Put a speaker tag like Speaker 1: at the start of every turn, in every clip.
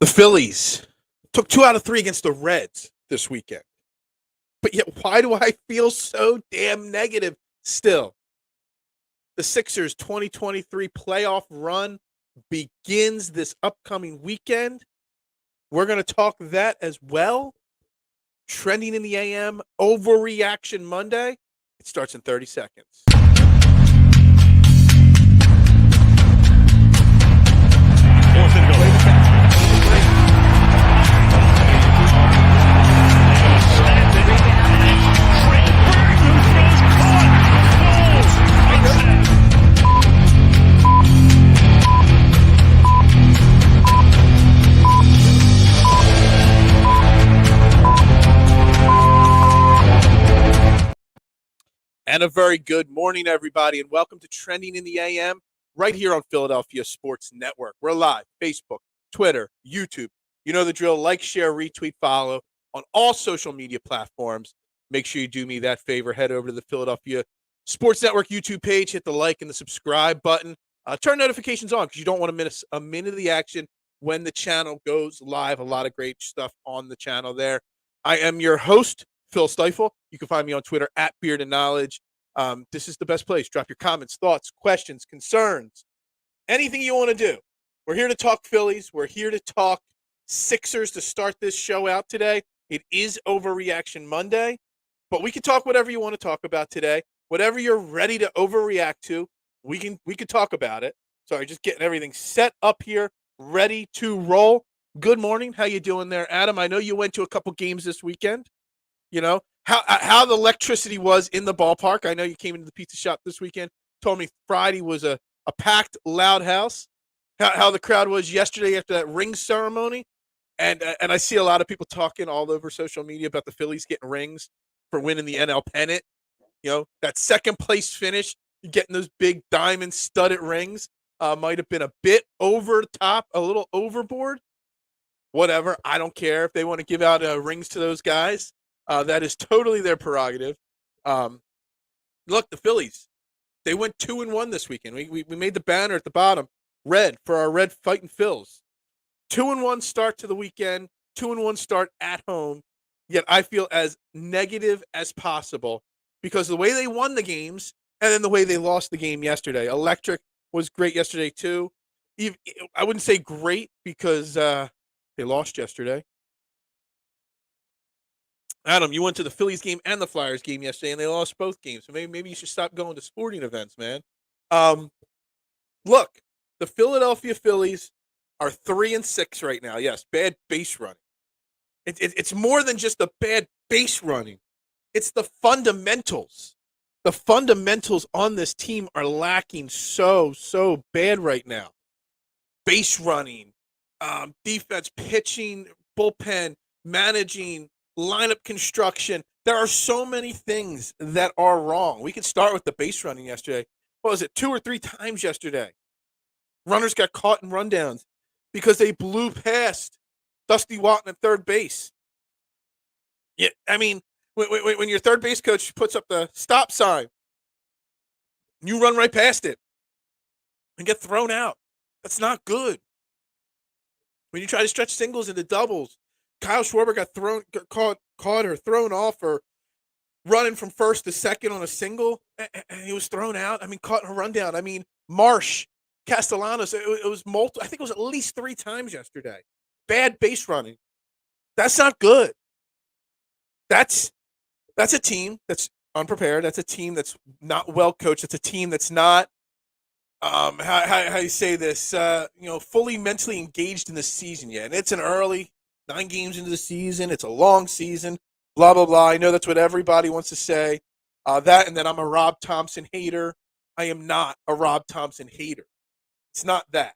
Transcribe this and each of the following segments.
Speaker 1: The Phillies took 2 out of 3 against the Reds this weekend. But yet, why do I feel so damn negative still? The Sixers' 2023 playoff run begins this upcoming weekend. We're going to talk that as well. Trending in the AM, overreaction Monday. It starts in 30 seconds.
Speaker 2: Fourth and goal.
Speaker 1: And a very good morning, everybody, and welcome to Trending in the AM right here on Philadelphia Sports Network. We're live, Facebook, Twitter, YouTube. You know the drill. Like, share, retweet, follow on all social media platforms. Make sure you do me that favor. Head over to the Philadelphia Sports Network YouTube page, hit the like and the subscribe button. Turn notifications on because you don't want to miss a minute of the action when the channel goes live. A lot of great stuff on the channel there. I am your host, Phil Stifle. You can find me on Twitter at Beard and Knowledge. This is the best place. Drop your comments, thoughts, questions, concerns, anything you want to do. We're here to talk Phillies. We're here to talk Sixers to start this show out today. It is Overreaction Monday, but we can talk whatever you want to talk about today. Whatever you're ready to overreact to, we can talk about it. Sorry, just getting everything set up here, ready to roll. Good morning. How you doing there, Adam? I know you went to a couple games this weekend. You know, how the electricity was in the ballpark. I know you came into the pizza shop this weekend, told me Friday was a packed, loud house. How the crowd was yesterday after that ring ceremony. And I see a lot of people talking all over social media about the Phillies getting rings for winning the NL pennant. You know, that second place finish, getting those big diamond studded rings might have been a bit over top, a little overboard. Whatever. I don't care if they want to give out rings to those guys. That is totally their prerogative. Look, the Phillies, they went 2-1 this weekend. We made the banner at the bottom, red, for our red fighting Phils. 2-1 start to the weekend, 2-1 start at home, yet I feel as negative as possible because the way they won the games and then the way they lost the game yesterday. Electric was great yesterday too. I wouldn't say great because they lost yesterday. Adam, you went to the Phillies game and the Flyers game yesterday, and they lost both games. So maybe you should stop going to sporting events, man. Look, the Philadelphia Phillies are 3-6 right now. Yes, bad base running. It's more than just the bad base running. It's the fundamentals. The fundamentals on this team are lacking so bad right now. Base running, defense, pitching, bullpen, managing, lineup construction. There are so many things that are wrong. We can start with the base running yesterday. What was it, 2 or 3 times yesterday? Runners got caught in rundowns because they blew past Dusty Walton at third base. Yeah, I mean, when your third base coach puts up the stop sign, you run right past it and get thrown out. That's not good. When you try to stretch singles into doubles, Kyle Schwarber got caught or thrown off or running from first to second on a single, and he was thrown out. I mean, caught in a rundown. I mean, Marsh, Castellanos, it was multiple. I think it was at least 3 times yesterday. Bad base running. That's not good. That's a team that's unprepared. That's a team that's not well coached. It's a team that's not how you say this, fully mentally engaged in the season yet. And it's an early 9 games into the season. It's a long season. Blah, blah, blah. I know that's what everybody wants to say. That and that I'm a Rob Thomson hater. I am not a Rob Thomson hater. It's not that.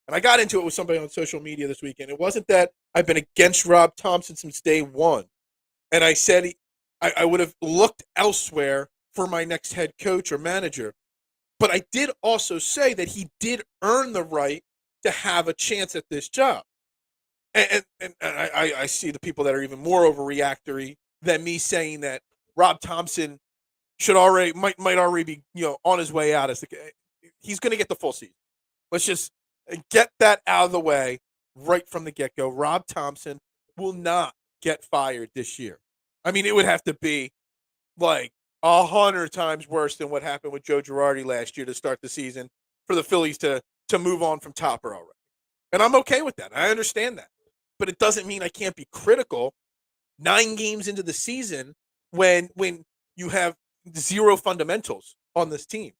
Speaker 1: And I got into it with somebody on social media this weekend. It wasn't that I've been against Rob Thomson since day one. And I said I would have looked elsewhere for my next head coach or manager. But I did also say that he did earn the right to have a chance at this job. And I see the people that are even more overreactory than me saying that Rob Thomson might already be on his way out. He's going to get the full season. Let's just get that out of the way. right from the get-go. Rob Thomson will not get fired this year. I mean, it would have to be like 100 times worse than what happened with Joe Girardi last year to start the season for the Phillies to move on from Topper already. And I'm okay with that. I understand that. But it doesn't mean I can't be critical 9 games into the season when you have zero fundamentals on this team.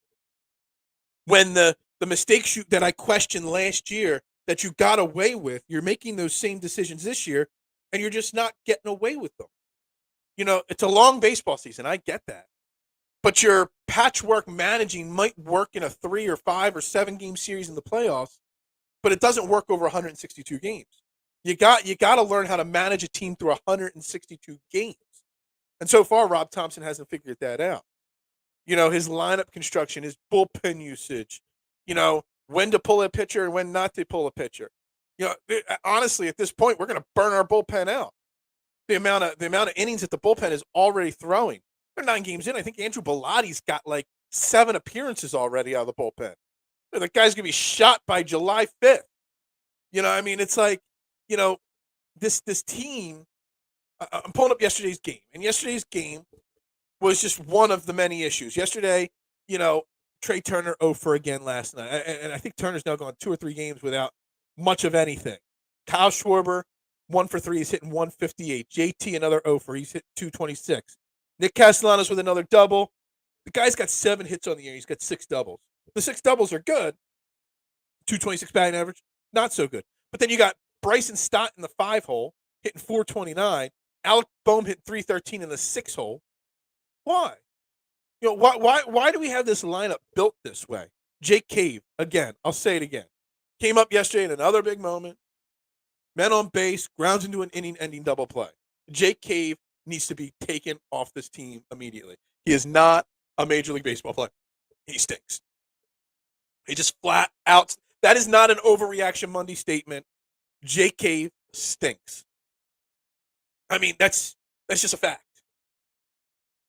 Speaker 1: When the mistakes that I questioned last year that you got away with, you're making those same decisions this year, and you're just not getting away with them. You know, it's a long baseball season. I get that. But your patchwork managing might work in a 3 or 5 or 7 game series in the playoffs, but it doesn't work over 162 games. You got to learn how to manage a team through 162 games. And so far, Rob Thomson hasn't figured that out. You know, his lineup construction, his bullpen usage, you know, when to pull a pitcher and when not to pull a pitcher. You know, honestly, at this point, we're going to burn our bullpen out. The amount of innings that the bullpen is already throwing. They're 9 games in. I think Andrew Bellatti's got like 7 appearances already out of the bullpen. The guy's going to be shot by July 5th. You know, I mean, it's like, you know, this team, I'm pulling up yesterday's game. And yesterday's game was just one of the many issues. Yesterday, you know, Trey Turner 0 for again last night. And I think Turner's now gone 2 or 3 games without much of anything. Kyle Schwarber, 1 for 3. He's hitting 158. JT, another 0 for. He's hit 226. Nick Castellanos with another double. The guy's got 7 hits on the year. He's got 6 doubles. The 6 doubles are good. 226 batting average, not so good. But then you got Bryson Stott in the 5 hole, hitting 429. Alec Boehm hit 313 in the 6 hole. Why? You know, why do we have this lineup built this way? Jake Cave, again, I'll say it again. Came up yesterday in another big moment. Men on base, grounds into an inning-ending double play. Jake Cave needs to be taken off this team immediately. He is not a Major League Baseball player. He stinks. He just flat out. That is not an overreaction Monday statement. Jake Cave stinks. I mean, that's just a fact.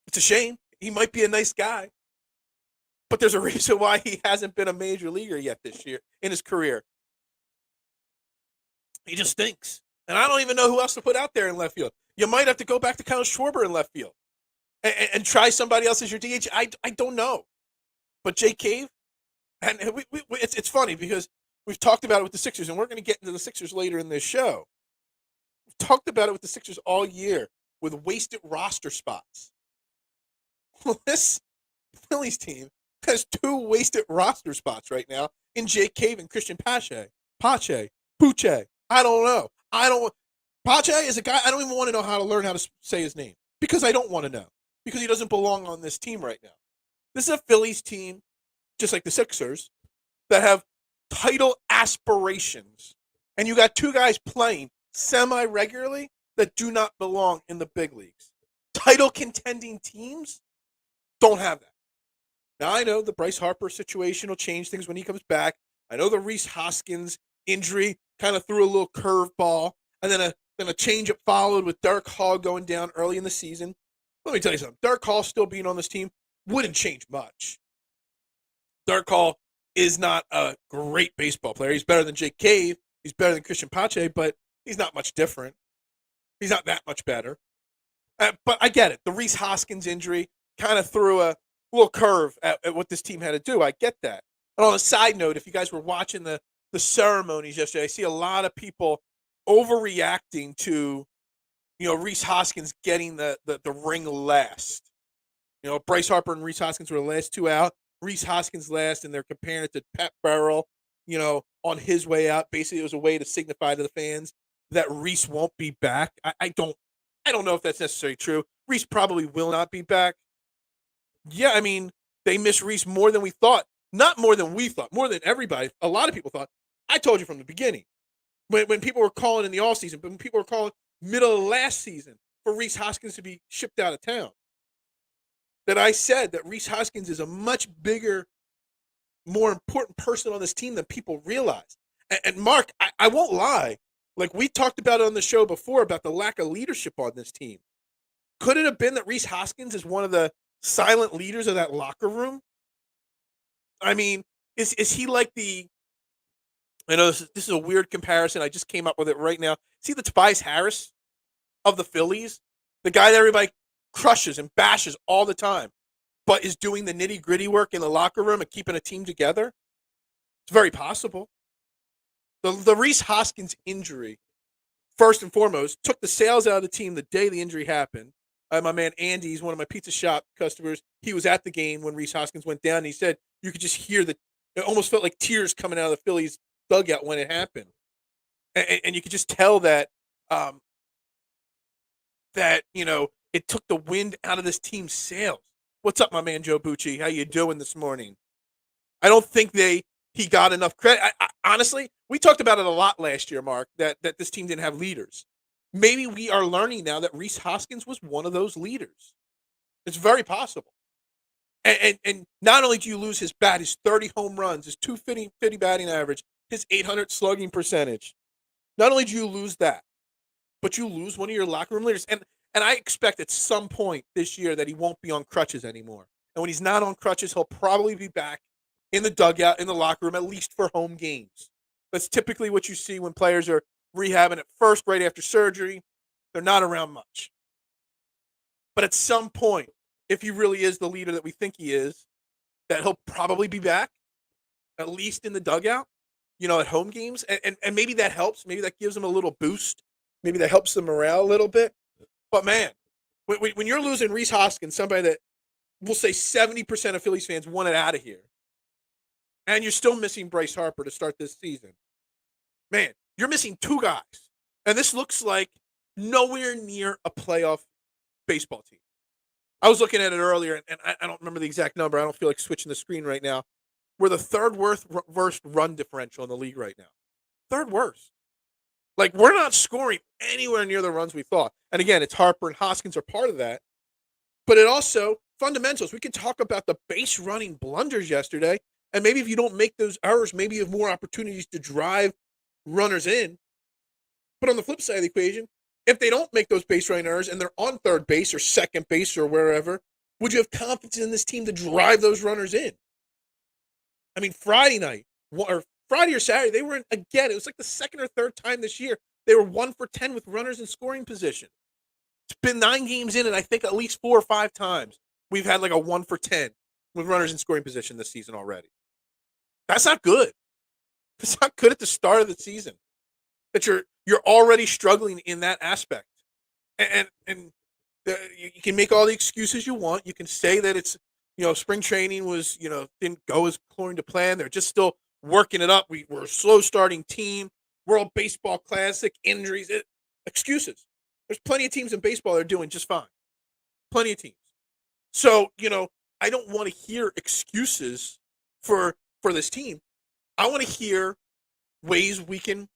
Speaker 1: It's a shame. He might be a nice guy, but there's a reason why he hasn't been a major leaguer yet this year in his career. He just stinks. And I don't even know who else to put out there in left field. You might have to go back to Kyle Schwarber in left field and try somebody else as your DH. I don't know. But Jake Cave, and it's funny because we've talked about it with the Sixers, and we're going to get into the Sixers later in this show. We've talked about it with the Sixers all year with wasted roster spots. Well, this Phillies team has 2 wasted roster spots right now in Jake Cave and Christian Pache. Puche. I don't know. Pache is a guy I don't even want to know how to learn how to say his name because I don't want to know because he doesn't belong on this team right now. This is a Phillies team, just like the Sixers, that have title aspirations. And you got 2 guys playing semi-regularly that do not belong in the big leagues. Title contending teams don't have that. Now, I know the Bryce Harper situation will change things when he comes back. I know the Rhys Hoskins injury kind of threw a little curveball, and then a change-up followed with Dark Hall going down early in the season. Let me tell you something. Dark Hall still being on this team wouldn't change much. Dark Hall is not a great baseball player. He's better than Jake Cave. He's better than Christian Pache, but he's not much different. He's not that much better. But I get it. The Rhys Hoskins injury kind of threw a little curve at what this team had to do. I get that. And on a side note, if you guys were watching the ceremonies yesterday, I see a lot of people overreacting to, you know, Rhys Hoskins getting the ring last. You know, Bryce Harper and Rhys Hoskins were the last 2 out. Rhys Hoskins last, and they're comparing it to Pat Burrell, you know, on his way out. Basically, it was a way to signify to the fans that Rhys won't be back. I don't know if that's necessarily true. Rhys probably will not be back. Yeah, I mean, they miss Rhys more than we thought. Not more than we thought, more than everybody. A lot of people thought. I told you from the beginning. When people were calling in the offseason, when people were calling middle of last season for Rhys Hoskins to be shipped out of town, that I said that Rhys Hoskins is a much bigger, more important person on this team than people realize. And Mark, I won't lie. Like, we talked about it on the show before about the lack of leadership on this team. Could it have been that Rhys Hoskins is one of the silent leaders of that locker room? I mean, is he like the I know this is a weird comparison. I just came up with it right now. See the Tobias Harris of the Phillies, the guy that everybody crushes and bashes all the time, but is doing the nitty gritty work in the locker room and keeping a team together. It's very possible. The Reese Hoskins injury, first and foremost, took the sales out of the team the day the injury happened. My man Andy, he's one of my pizza shop customers. He was at the game when Reese Hoskins went down. And he said you could just hear it almost felt like tears coming out of the Phillies dugout when it happened, and you could just tell that um, it took the wind out of this team's sails. What's up, my man Joe Bucci? How you doing this morning? I don't think he got enough credit. Honestly, we talked about it a lot last year, Mark, that this team didn't have leaders. Maybe we are learning now that Reese Hoskins was one of those leaders. It's very possible. And not only do you lose his bat, his 30 home runs, his 250 batting average, his 800 slugging percentage. Not only do you lose that, but you lose one of your locker room leaders. And I expect at some point this year that he won't be on crutches anymore. And when he's not on crutches, he'll probably be back in the dugout, in the locker room, at least for home games. That's typically what you see when players are rehabbing at first, right after surgery. They're not around much. But at some point, if he really is the leader that we think he is, that he'll probably be back, at least in the dugout, at home games. And maybe that helps. Maybe that gives him a little boost. Maybe that helps the morale a little bit. But, man, when you're losing Reese Hoskins, somebody that we'll say 70% of Phillies fans want it out of here, and you're still missing Bryce Harper to start this season, man, you're missing two guys. And this looks like nowhere near a playoff baseball team. I was looking at it earlier, and I don't remember the exact number. I don't feel like switching the screen right now. We're the third worst run differential in the league right now. Third worst. Like, we're not scoring anywhere near the runs we thought. And again, it's Harper and Hoskins are part of that. But it also, fundamentals. We could talk about the base running blunders yesterday. And maybe if you don't make those errors, maybe you have more opportunities to drive runners in. But on the flip side of the equation, if they don't make those base running errors and they're on third base or second base or wherever, would you have confidence in this team to drive those runners in? I mean, Friday night, or Friday or Saturday, they were in, again, it was like the second or third time this year, they were 1 for 10 with runners in scoring position. It's been 9 games in, and I think at least 4 or 5 times we've had like a 1 for 10 with runners in scoring position this season already. That's not good. It's not good at the start of the season. That you're already struggling in that aspect. And you can make all the excuses you want. You can say that it's, spring training was, didn't go as according to plan. They're just still working it up. We're a slow starting team. World Baseball Classic, injuries, excuses. There's plenty of teams in baseball that are doing just fine. Plenty of teams. So, I don't want to hear excuses for this team. I want to hear ways we can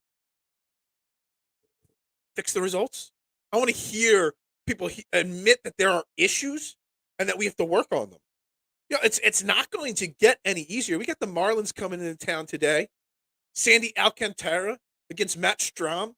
Speaker 1: fix the results. I want to hear people admit that there are issues and that we have to work on them. It's not going to get any easier. We got the Marlins coming into town today. Sandy Alcantara against Matt Strahm.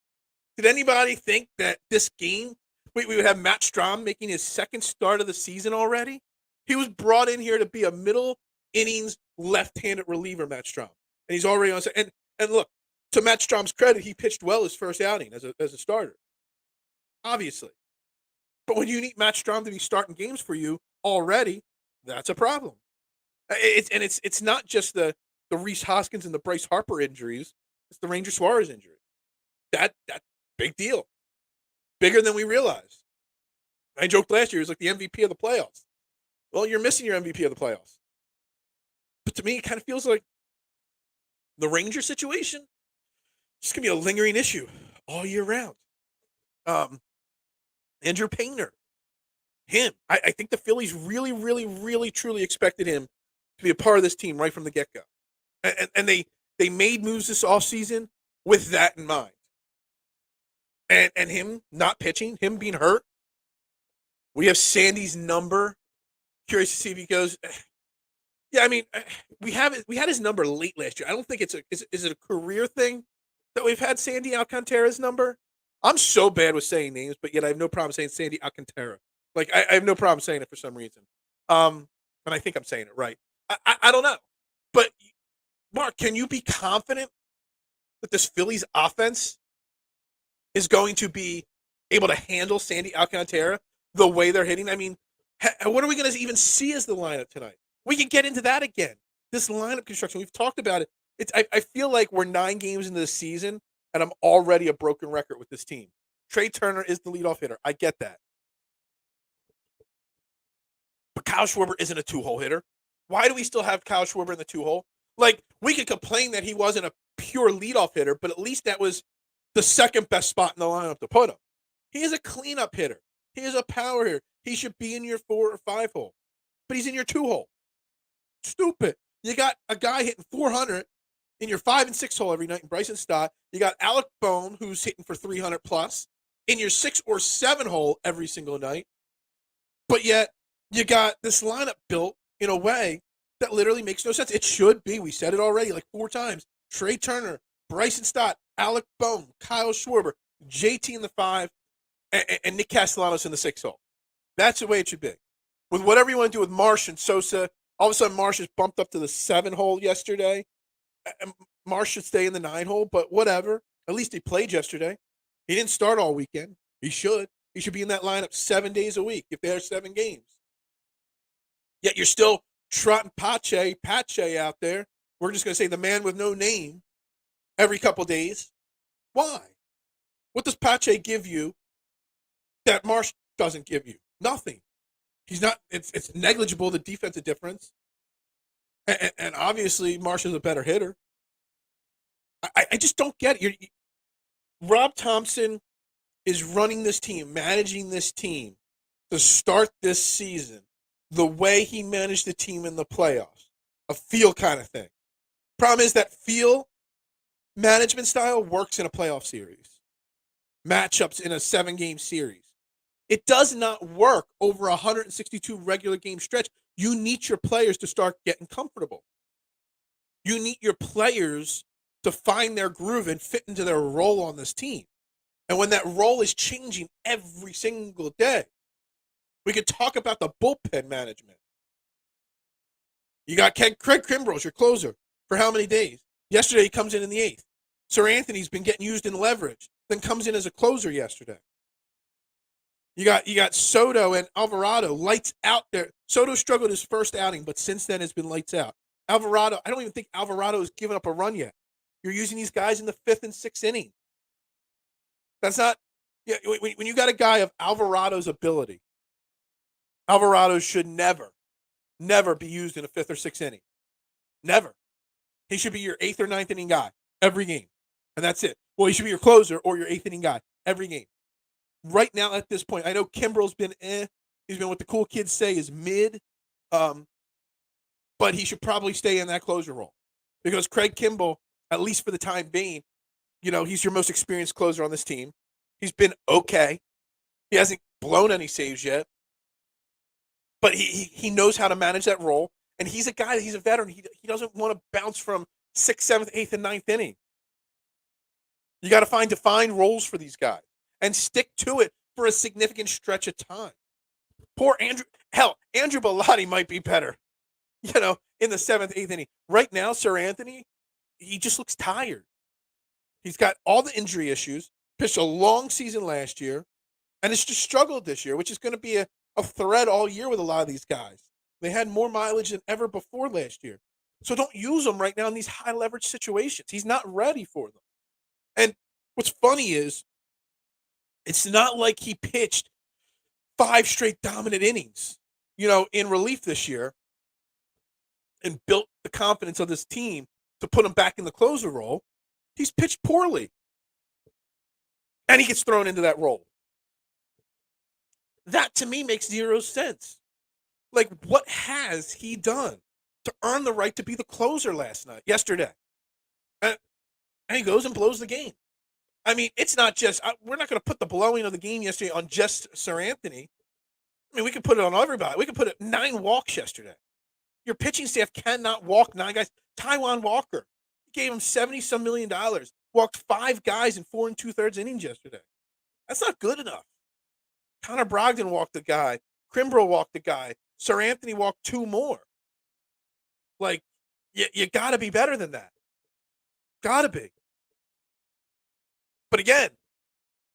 Speaker 1: Did anybody think that this game, we would have Matt Strahm making his second start of the season already? He was brought in here to be a middle innings left-handed reliever, Matt Strahm. And he's already on. And look, to Matt Strahm's credit, he pitched well his first outing as a starter. Obviously. But when you need Matt Strahm to be starting games for you already, that's a problem. It's not just the Reese Hoskins and the Bryce Harper injuries. It's the Ranger Suarez injury. That big deal. Bigger than we realized. I joked last year, he was like the MVP of the playoffs. Well, you're missing your MVP of the playoffs. But to me, it kind of feels like the Ranger situation is going to be a lingering issue all year round. Andrew Painter. Him. I think the Phillies really, really, really, truly expected him to be a part of this team right from the get-go. And they made moves this offseason with that in mind. And him not pitching, him being hurt. We have Sandy's number. Curious to see if he goes. Yeah, I mean, we had his number late last year. I don't think is it a career thing that we've had Sandy Alcantara's number? I'm so bad with saying names, but yet I have no problem saying Sandy Alcantara. Like, I have no problem saying it for some reason. And I think I'm saying it right. I don't know. But, Mark, can you be confident that this Phillies offense is going to be able to handle Sandy Alcantara the way they're hitting? I mean, what are we going to even see as the lineup tonight? We can get into that again. This lineup construction, we've talked about it. I feel like we're 9 games into the season, and I'm already a broken record with this team. Trey Turner is the leadoff hitter. I get that. But Kyle Schwarber isn't a 2-hole hitter. Why do we still have Kyle Schwarber in the 2-hole? Like, we could complain that he wasn't a pure leadoff hitter, but at least that was the second best spot in the lineup to put him. He is a cleanup hitter. He is a power hitter. He should be in your 4 or 5-hole. But he's in your 2-hole. Stupid. You got a guy hitting 400 in your 5 and 6 hole every night in Bryson Stott. You got Alec Bohm, who's hitting for 300 plus in your 6 or 7 hole every single night. But yet, you got this lineup built in a way that literally makes no sense. It should be, we said it already like 4 times, Trey Turner, Bryson Stott, Alec Bohm, Kyle Schwarber, JT in the 5, and Nick Castellanos in the 6 hole. That's the way it should be. With whatever you want to do with Marsh and Sosa, all of a sudden Marsh is bumped up to the 7 hole yesterday. Marsh should stay in the 9 hole, but whatever. At least he played yesterday. He didn't start all weekend. He should. He should be in that lineup 7 days a week if there are 7 games. Yet you're still trotting Pache out there. We're just going to say the man with no name every couple days. Why? What does Pache give you that Marsh doesn't give you? Nothing. He's not. It's negligible, the defensive difference. And obviously Marsh is a better hitter. I just don't get it. Rob Thomson is running this team, managing this team to start this season the way he managed the team in the playoffs, a feel kind of thing. Problem is that feel management style works in a playoff series, matchups in a 7-game series. It does not work over a 162 regular game stretch. You need your players to start getting comfortable. You need your players to find their groove and fit into their role on this team. And when that role is changing every single day, we could talk about the bullpen management. You got Craig Kimbrell's your closer for how many days? Yesterday he comes in the 8th. Sir Anthony's been getting used in leverage, then comes in as a closer yesterday. You got Soto and Alvarado lights out there. Soto struggled his first outing, but since then it's been lights out. Alvarado, I don't even think Alvarado has given up a run yet. You're using these guys in the 5th and 6th inning. That's not, yeah. When you got a guy of Alvarado's ability, Alvarado should never be used in a 5th or 6th inning. Never. He should be your 8th or 9th inning guy every game, and that's it. Well, he should be your closer or your 8th inning guy every game. Right now, at this point, I know Kimbrell's been He's been what the cool kids say is mid, but he should probably stay in that closer role because Craig Kimbrell, at least for the time being, he's your most experienced closer on this team. He's been okay. He hasn't blown any saves yet, but he knows how to manage that role, and he's a veteran. He doesn't want to bounce from 6th, 7th, 8th, and 9th inning. You got to find defined roles for these guys and stick to it for a significant stretch of time. Poor Andrew. Hell, Andrew Bellotti might be better, in the 7th, 8th inning. Right now, Sir Anthony, he just looks tired. He's got all the injury issues, pitched a long season last year, and it's just struggled this year, which is going to be a thread all year with a lot of these guys. They had more mileage than ever before last year. So don't use him right now in these high leverage situations. He's not ready for them. And what's funny is it's not like he pitched 5 straight dominant innings, in relief this year and built the confidence of this team to put him back in the closer role. He's pitched poorly. And he gets thrown into that role. That, to me, makes 0 sense. Like, what has he done to earn the right to be the closer yesterday? And he goes and blows the game. I mean, it's not just, we're not going to put the blowing of the game yesterday on just Sir Anthony. I mean, we could put it on everybody. We could put it 9 walks yesterday. Your pitching staff cannot walk 9 guys. Taijuan Walker, you gave him $70-some million, walked 5 guys in 4 2/3 innings yesterday. That's not good enough. Connor Brogdon walked a guy. Kimbrell walked a guy. Sir Anthony walked 2 more. Like, you got to be better than that. Got to be. But again,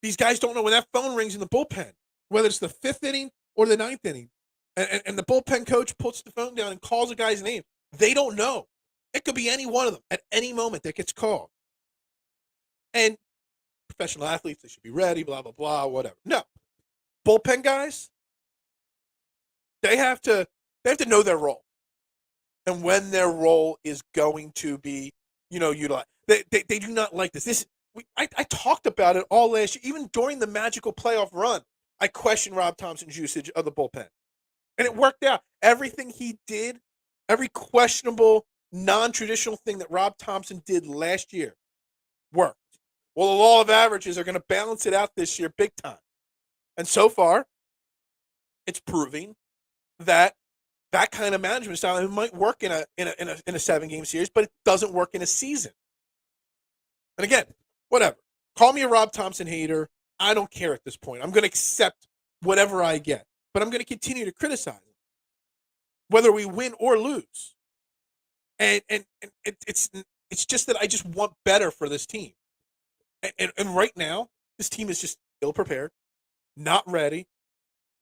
Speaker 1: these guys don't know when that phone rings in the bullpen, whether it's the 5th inning or the 9th inning, and the bullpen coach puts the phone down and calls a guy's name. They don't know. It could be any one of them at any moment that gets called. And professional athletes, they should be ready, blah, blah, blah, whatever. No. Bullpen guys, they have to know their role and when their role is going to be, utilized. They do not like this. I talked about it all last year, even during the magical playoff run. I questioned Rob Thomson's usage of the bullpen, and it worked out. Everything he did, every questionable, non-traditional thing that Rob Thomson did last year worked. Well, the law of averages are going to balance it out this year big time. And so far, it's proving that kind of management style, it might work in a 7-game series, but it doesn't work in a season. And again, whatever. Call me a Rob Thomson hater. I don't care at this point. I'm going to accept whatever I get, but I'm going to continue to criticize him, whether we win or lose. And it's just that I just want better for this team. And right now, this team is just ill-prepared, not ready.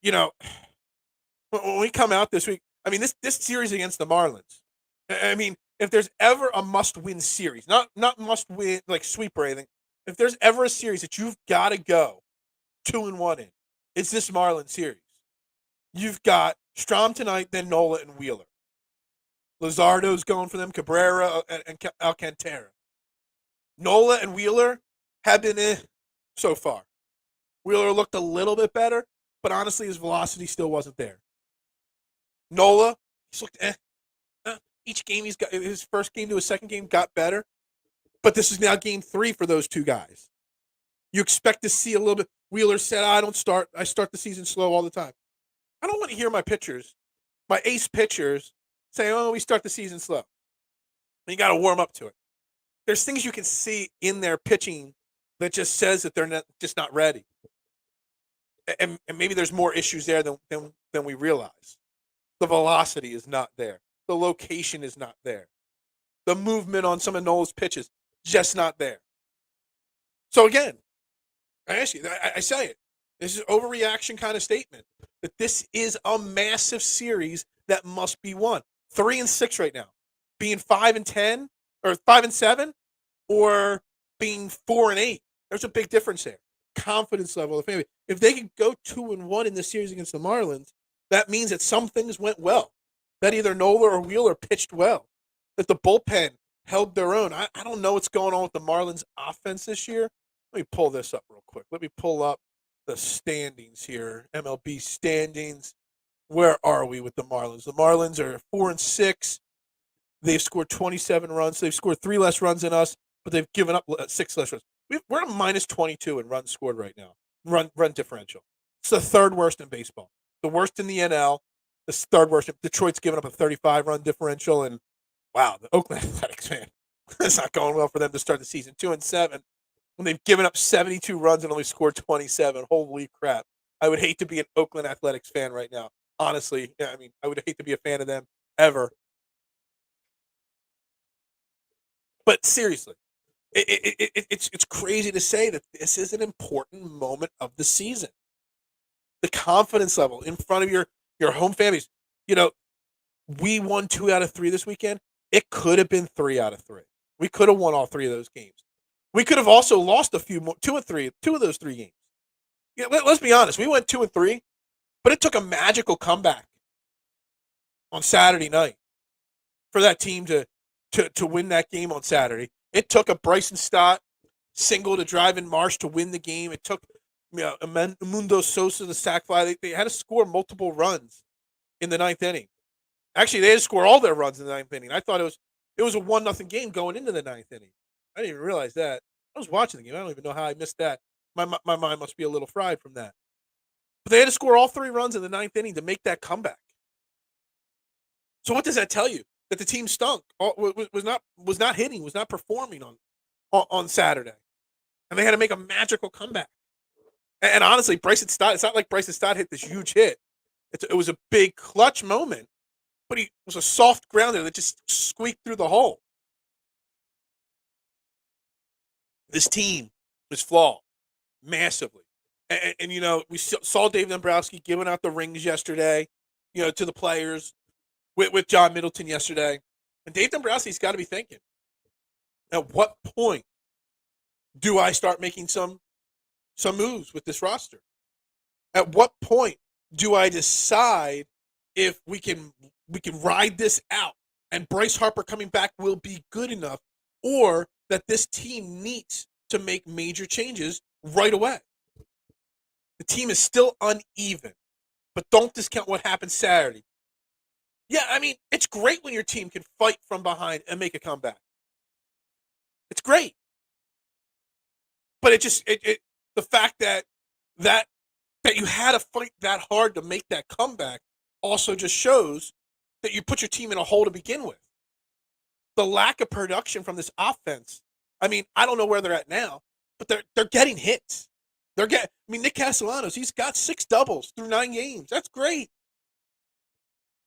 Speaker 1: When we come out this week, I mean, this series against the Marlins, I mean, if there's ever a must-win series, not must-win like sweep or anything, if there's ever a series that you've got to go 2-1 in, it's this Marlins series. You've got Strom tonight, then Nola and Wheeler. Luzardo's going for them, Cabrera and Alcantara. Nola and Wheeler have been so far. Wheeler looked a little bit better, but honestly, his velocity still wasn't there. Nola, he's looked each game he's got, his first game to his second game got better, but this is now game 3 for those two guys. You expect to see a little bit. Wheeler said, I start the season slow all the time. I don't want to hear my pitchers, my ace pitchers, say, oh, we start the season slow. You got to warm up to it. There's things you can see in their pitching that just says that they're just not ready. And maybe there's more issues there than we realize. The velocity is not there. The location is not there. The movement on some of Nola's pitches, just not there. So again, I ask you, I say it. This is an overreaction kind of statement. That this is a massive series that must be won. 3-6 right now. Being 5-10 or 5-7 or being 4-8. There's a big difference there. Confidence level of the family. If they can go 2-1 in this series against the Marlins, that means that some things went well. That either Nola or Wheeler pitched well. That the bullpen held their own. I don't know what's going on with the Marlins offense this year. Let me pull this up real quick. Let me pull up the standings here. MLB standings. Where are we with the Marlins? The Marlins are 4-6. They've scored 27 runs. They've scored 3 less runs than us, but they've given up 6 less runs. We're at -22 in runs scored right now. Run differential. It's the 3rd worst in baseball. The worst in the NL. The 3rd worst. Detroit's given up a 35-run differential, and wow, the Oakland Athletics, man, it's not going well for them to start the season. 2-7, when they've given up 72 runs and only scored 27. Holy crap! I would hate to be an Oakland Athletics fan right now. Honestly, I mean, I would hate to be a fan of them ever. But seriously, it's crazy to say that this is an important moment of the season. The confidence level in front of your home families. We won 2 out of 3 this weekend. It could have been 3 out of 3. We could have won all 3 of those games. We could have also lost a few more, 2 of those 3 games. Yeah, let's be honest. We went 2-3, but it took a magical comeback on Saturday night for that team to win that game on Saturday. It took a Bryson Stott single to drive in Marsh to win the game. It took Mundo Sosa the sac fly. They had to score multiple runs in the 9th inning. Actually, they had to score all their runs in the 9th inning. I thought it was a 1-0 game going into the 9th inning. I didn't even realize that. I was watching the game. I don't even know how I missed that. My mind must be a little fried from that. But they had to score all 3 runs in the 9th inning to make that comeback. So what does that tell you? That the team stunk, was not hitting, was not performing on Saturday, and they had to make a magical comeback. And honestly, Bryson Stott, it's not like Bryson Stott hit this huge hit. It was a big clutch moment, but he was a soft grounder that just squeaked through the hole. This team is flawed massively. And you know, we saw Dave Dombrowski giving out the rings yesterday, you know, to the players with John Middleton yesterday. And Dave Dombrowski's got to be thinking, at what point do I start making some moves with this roster? At what point do I decide if we can ride this out and Bryce Harper coming back will be good enough, or that this team needs to make major changes right away? The team is still uneven, but don't discount what happened Saturday. Yeah, I mean, it's great when your team can fight from behind and make a comeback. It's great. But the fact that you had to fight that hard to make that comeback also just shows that you put your team in a hole to begin with. The lack of production from this offense, I mean, I don't know where they're at now, but they're getting hits. Nick Castellanos, he's got 6 doubles through 9 games. That's great.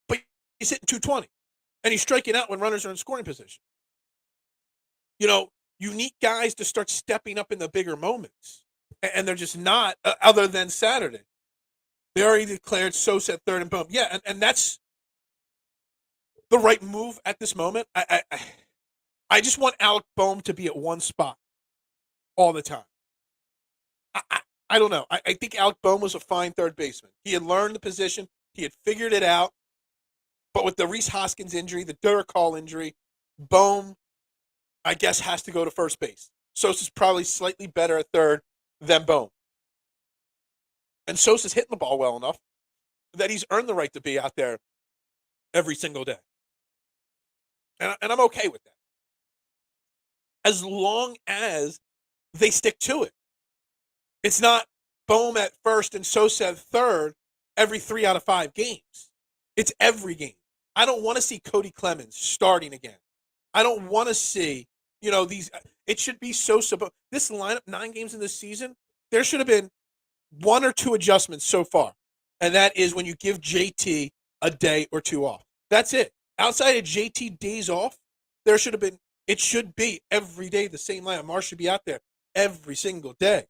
Speaker 1: But he's hitting 220, and he's striking out when runners are in scoring position. You know, you need guys to start stepping up in the bigger moments, and they're just not, other than Saturday. They already declared Sosa at third and Bohm. Yeah, and that's the right move at this moment. I just want Alec Bohm to be at one spot all the time. I don't know. I think Alec Bohm was a fine third baseman. He had learned the position. He had figured it out. But with the Rhys Hoskins injury, the Duracell injury, Bohm, I guess, has to go to first base. Sosa's probably slightly better at third than Bohm. And Sosa's hitting the ball well enough that he's earned the right to be out there every single day. And I'm okay with that. As long as they stick to it. It's not Bohm at first and Sosa at third every 3 out of 5 games. It's every game. I don't want to see Cody Clemens starting again. I don't want to see, you know, it should be Sosa. But this lineup, 9 games in this season, there should have been 1 or 2 adjustments so far. And that is when you give JT a day or 2 off. That's it. Outside of JT days off, it should be every day the same lineup. Marsh should be out there every single day.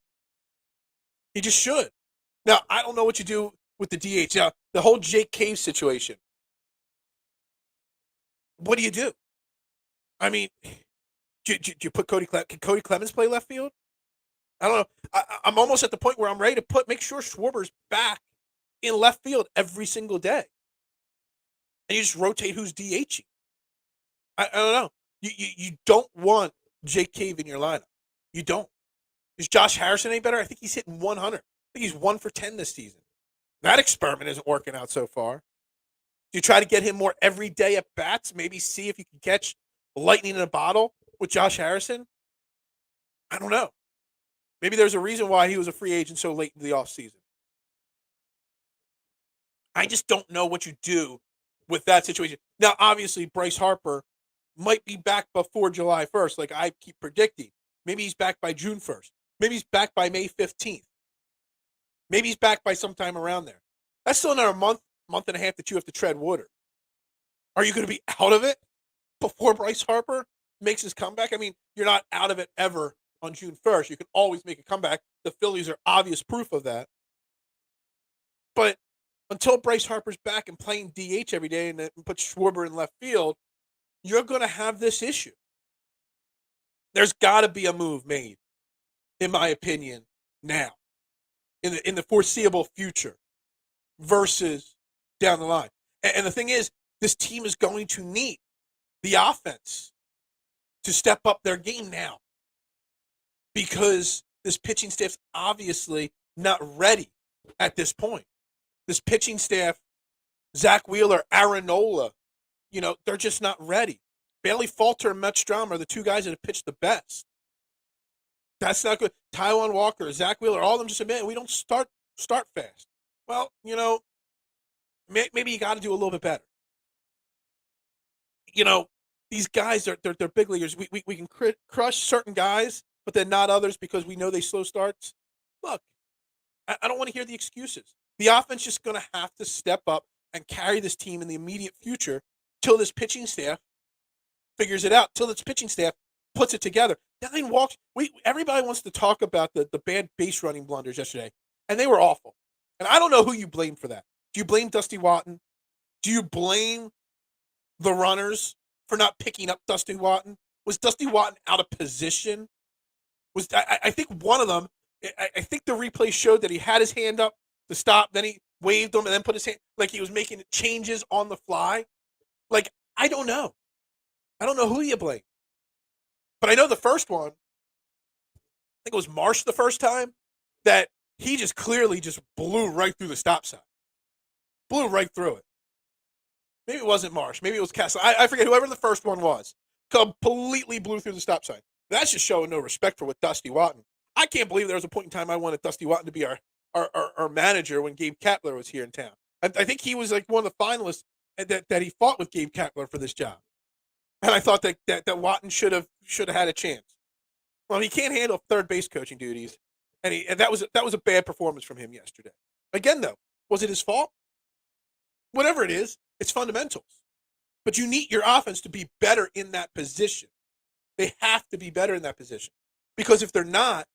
Speaker 1: He just should. Now, I don't know what you do with the DH. Now, the whole Jake Cave situation. What do you do? I mean, do you put Cody Clemens? Can Cody Clemens play left field? I don't know. I'm almost at the point where I'm ready to make sure Schwarber's back in left field every single day. And you just rotate who's DHing. I don't know. You don't want Jake Cave in your lineup. You don't. Is Josh Harrison any better? I think he's hitting 100. I think he's 1 for 10 this season. That experiment isn't working out so far. Do you try to get him more every day at bats? Maybe see if you can catch lightning in a bottle with Josh Harrison? I don't know. Maybe there's a reason why he was a free agent so late in the offseason. I just don't know what you do with that situation. Now, obviously, Bryce Harper might be back before July 1st, like I keep predicting. Maybe he's back by June 1st. Maybe he's back by May 15th. Maybe he's back by sometime around there. That's still another month and a half that you have to tread water. Are you going to be out of it before Bryce Harper makes his comeback? I mean, you're not out of it ever on June 1st. You can always make a comeback. The Phillies are obvious proof of that. But until Bryce Harper's back and playing DH every day and put Schwarber in left field, you're going to have this issue. There's got to be a move made, in my opinion, now, in the foreseeable future, versus down the line. And the thing is, this team is going to need the offense to step up their game now, because this pitching staff's obviously not ready at this point. This pitching staff, Zach Wheeler, Aaron Nola, they're just not ready. Bailey Falter and Matt Strom are the 2 guys that have pitched the best. That's not good. Taijuan Walker, Zach Wheeler, all of them just admit we don't start fast. Well, maybe you got to do a little bit better. These guys they're big leaguers. We can crush certain guys, but then not others because we know they slow starts. Look, I don't want to hear the excuses. The offense just going to have to step up and carry this team in the immediate future till this pitching staff figures it out, till this pitching staff puts it together. 9 walks. Everybody wants to talk about the bad base running blunders yesterday, and they were awful. And I don't know who you blame for that. Do you blame Dusty Watton? Do you blame the runners for not picking up Dusty Watton? Was Dusty Watton out of position? I think one of them, I think the replay showed that he had his hand up to stop, then he waved him and then put his hand, like he was making changes on the fly. Like, I don't know. I don't know who you blame. But I know the first one, I think it was Marsh the first time, that he just clearly just blew right through the stop sign. Blew right through it. Maybe it wasn't Marsh. Maybe it was Castle. I forget whoever the first one was. Completely blew through the stop sign. That's just showing no respect for what Dusty Watton. I can't believe there was a point in time I wanted Dusty Watton to be our manager when Gabe Kapler was here in town. I think he was like one of the finalists that he fought with Gabe Kapler for this job. And I thought that Watton should have had a chance. Well, he can't handle third base coaching duties, and that was a bad performance from him yesterday. Again, though, was it his fault? Whatever it is, it's fundamentals. But you need your offense to be better in that position. They have to be better in that position. Because if they're not,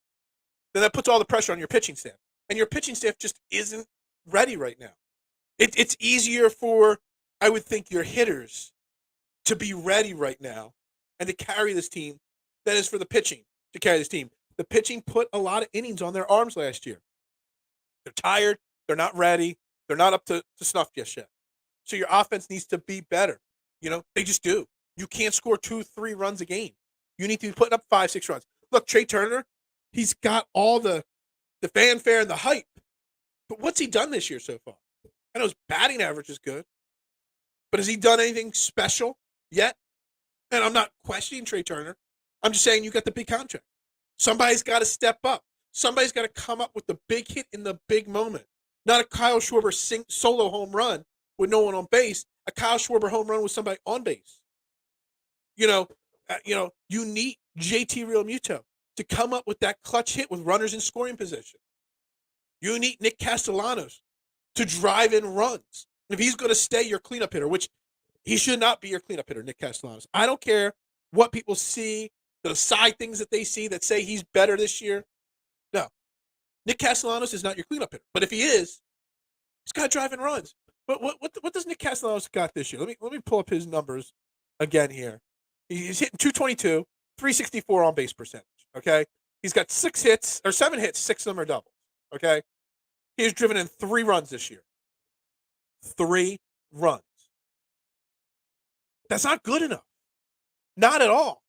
Speaker 1: then that puts all the pressure on your pitching staff. And your pitching staff just isn't ready right now. It's easier for, I would think, your hitters to be ready right now and to carry this team than it is for the pitching to carry this team. The pitching put a lot of innings on their arms last year. They're tired. They're not ready. They're not up to snuff just yet. So your offense needs to be better. They just do. You can't score 2-3 runs a game. You need to be putting up 5-6 runs. Look, Trey Turner, he's got all the fanfare and the hype. But what's he done this year so far? I know his batting average is good. But has he done anything special yet? And I'm not questioning Trey Turner. I'm just saying you got the big contract. Somebody's got to step up. Somebody's got to come up with the big hit in the big moment. Not a Kyle Schwarber solo home run with no one on base. A Kyle Schwarber home run with somebody on base. You need JT Realmuto to come up with that clutch hit with runners in scoring position. You need Nick Castellanos to drive in runs. And if he's going to stay your cleanup hitter, which he should not be your cleanup hitter, Nick Castellanos. I don't care what people see, the side things that they see that say he's better this year. No. Nick Castellanos is not your cleanup hitter. But if he is, he's got to drive in runs. But what does Nick Castellanos got this year? Let me pull up his numbers again here. He's hitting 222, 364 on base percentage. Okay, he's got 7 hits, 6 of them are doubles. Okay, he's driven in 3 runs this year. 3 runs. That's not good enough. Not at all.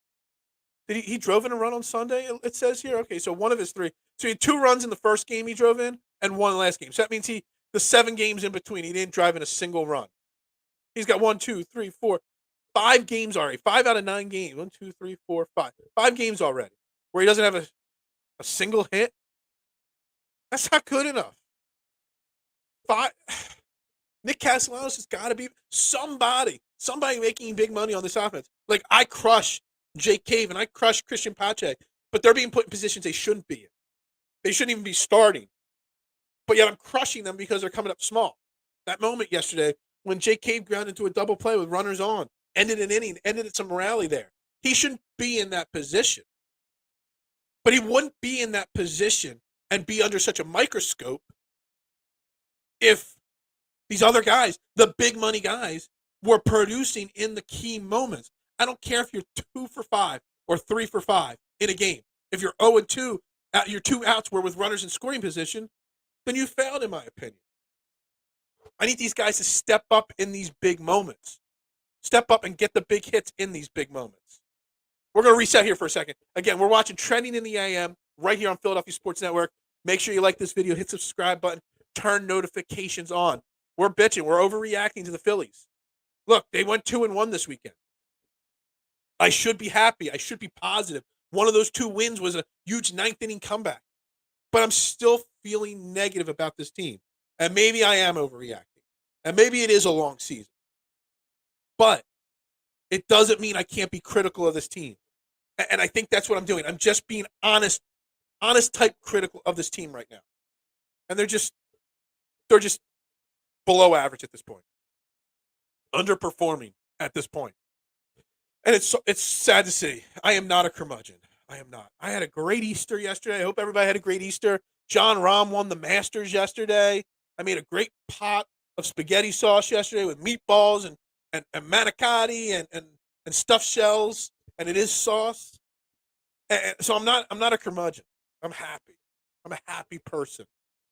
Speaker 1: Did he drove in a run on Sunday? It says here. Okay, so one of his 3. So he had 2 runs in the first game he drove in, and 1 last game. So that means the 7 games in between, he didn't drive in a single run. He's got 1, 2, 3, 4, 5 games already. 5 out of 9 games. 1, 2, 3, 4, 5. 5 games already where he doesn't have a single hit. That's not good enough. 5. Nick Castellanos has got to be somebody making big money on this offense. Like, I crush Jake Cave and I crush Christian Pache, but they're being put in positions they shouldn't be in. They shouldn't even be starting. But yet I'm crushing them because they're coming up small. That moment yesterday when Jake Cave ground into a double play with runners on, ended an inning, ended some rally there. He shouldn't be in that position. But he wouldn't be in that position and be under such a microscope if these other guys, the big money guys, were producing in the key moments. I don't care if you're 2 for 5 or 3 for 5 in a game. If you're 0-2, your 2 outs were with runners in scoring position, then you failed, in my opinion. I need these guys to step up in these big moments. Step up and get the big hits in these big moments. We're going to reset here for a second. Again, we're watching Trending in the AM right here on Philadelphia Sports Network. Make sure you like this video, hit the subscribe button, turn notifications on. We're bitching. We're overreacting to the Phillies. Look, they went 2-1 this weekend. I should be happy. I should be positive. One of those 2 wins was a huge 9th inning comeback. But I'm still feeling negative about this team. And maybe I am overreacting. And maybe it is a long season. But it doesn't mean I can't be critical of this team. And I think that's what I'm doing. I'm just being honest type critical of this team right now. And they're just below average at this point. Underperforming at this point. And it's sad to see. I am not a curmudgeon. I am not. I had a great Easter yesterday. I hope everybody had a great Easter. John Rahm won the Masters yesterday. I made a great pot of spaghetti sauce yesterday with meatballs and manicotti and stuffed shells, and it is sauce. And so I'm not a curmudgeon. I'm happy. I'm a happy person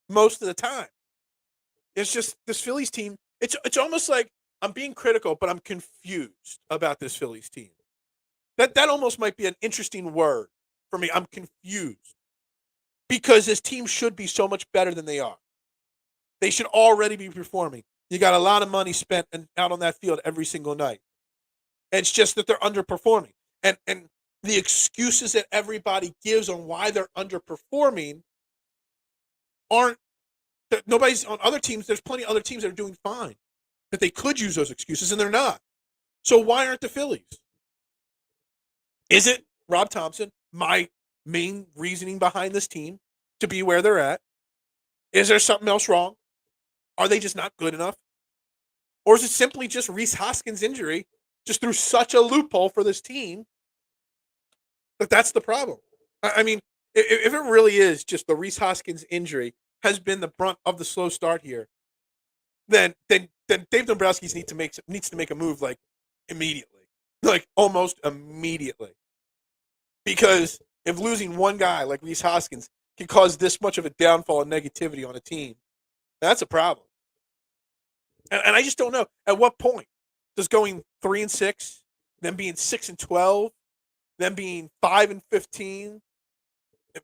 Speaker 1: most of the time. It's just this Phillies team. It's almost like I'm being critical, but I'm confused about this Phillies team. That almost might be an interesting word for me. I'm confused because this team should be so much better than they are. They should already be performing. You got a lot of money spent out on that field every single night. It's just that they're underperforming. And the excuses that everybody gives on why they're underperforming aren't that nobody's on other teams. There's plenty of other teams that are doing fine that they could use those excuses, and they're not. So why aren't the Phillies? Is it Rob Thomson, my main reasoning behind this team to be where they're at? Is there something else wrong? Are they just not good enough? Or is it simply just Rhys Hoskins' injury just threw such a loophole for this team that that's the problem? I mean, if it really is just the Rhys Hoskins injury has been the brunt of the slow start here, then Dave Dombrowski needs to make a move like immediately, like almost immediately, because if losing one guy like Rhys Hoskins can cause this much of a downfall and negativity on a team, that's a problem. And I just don't know at what point does going 3-6, then being 6-12, then being 5-15,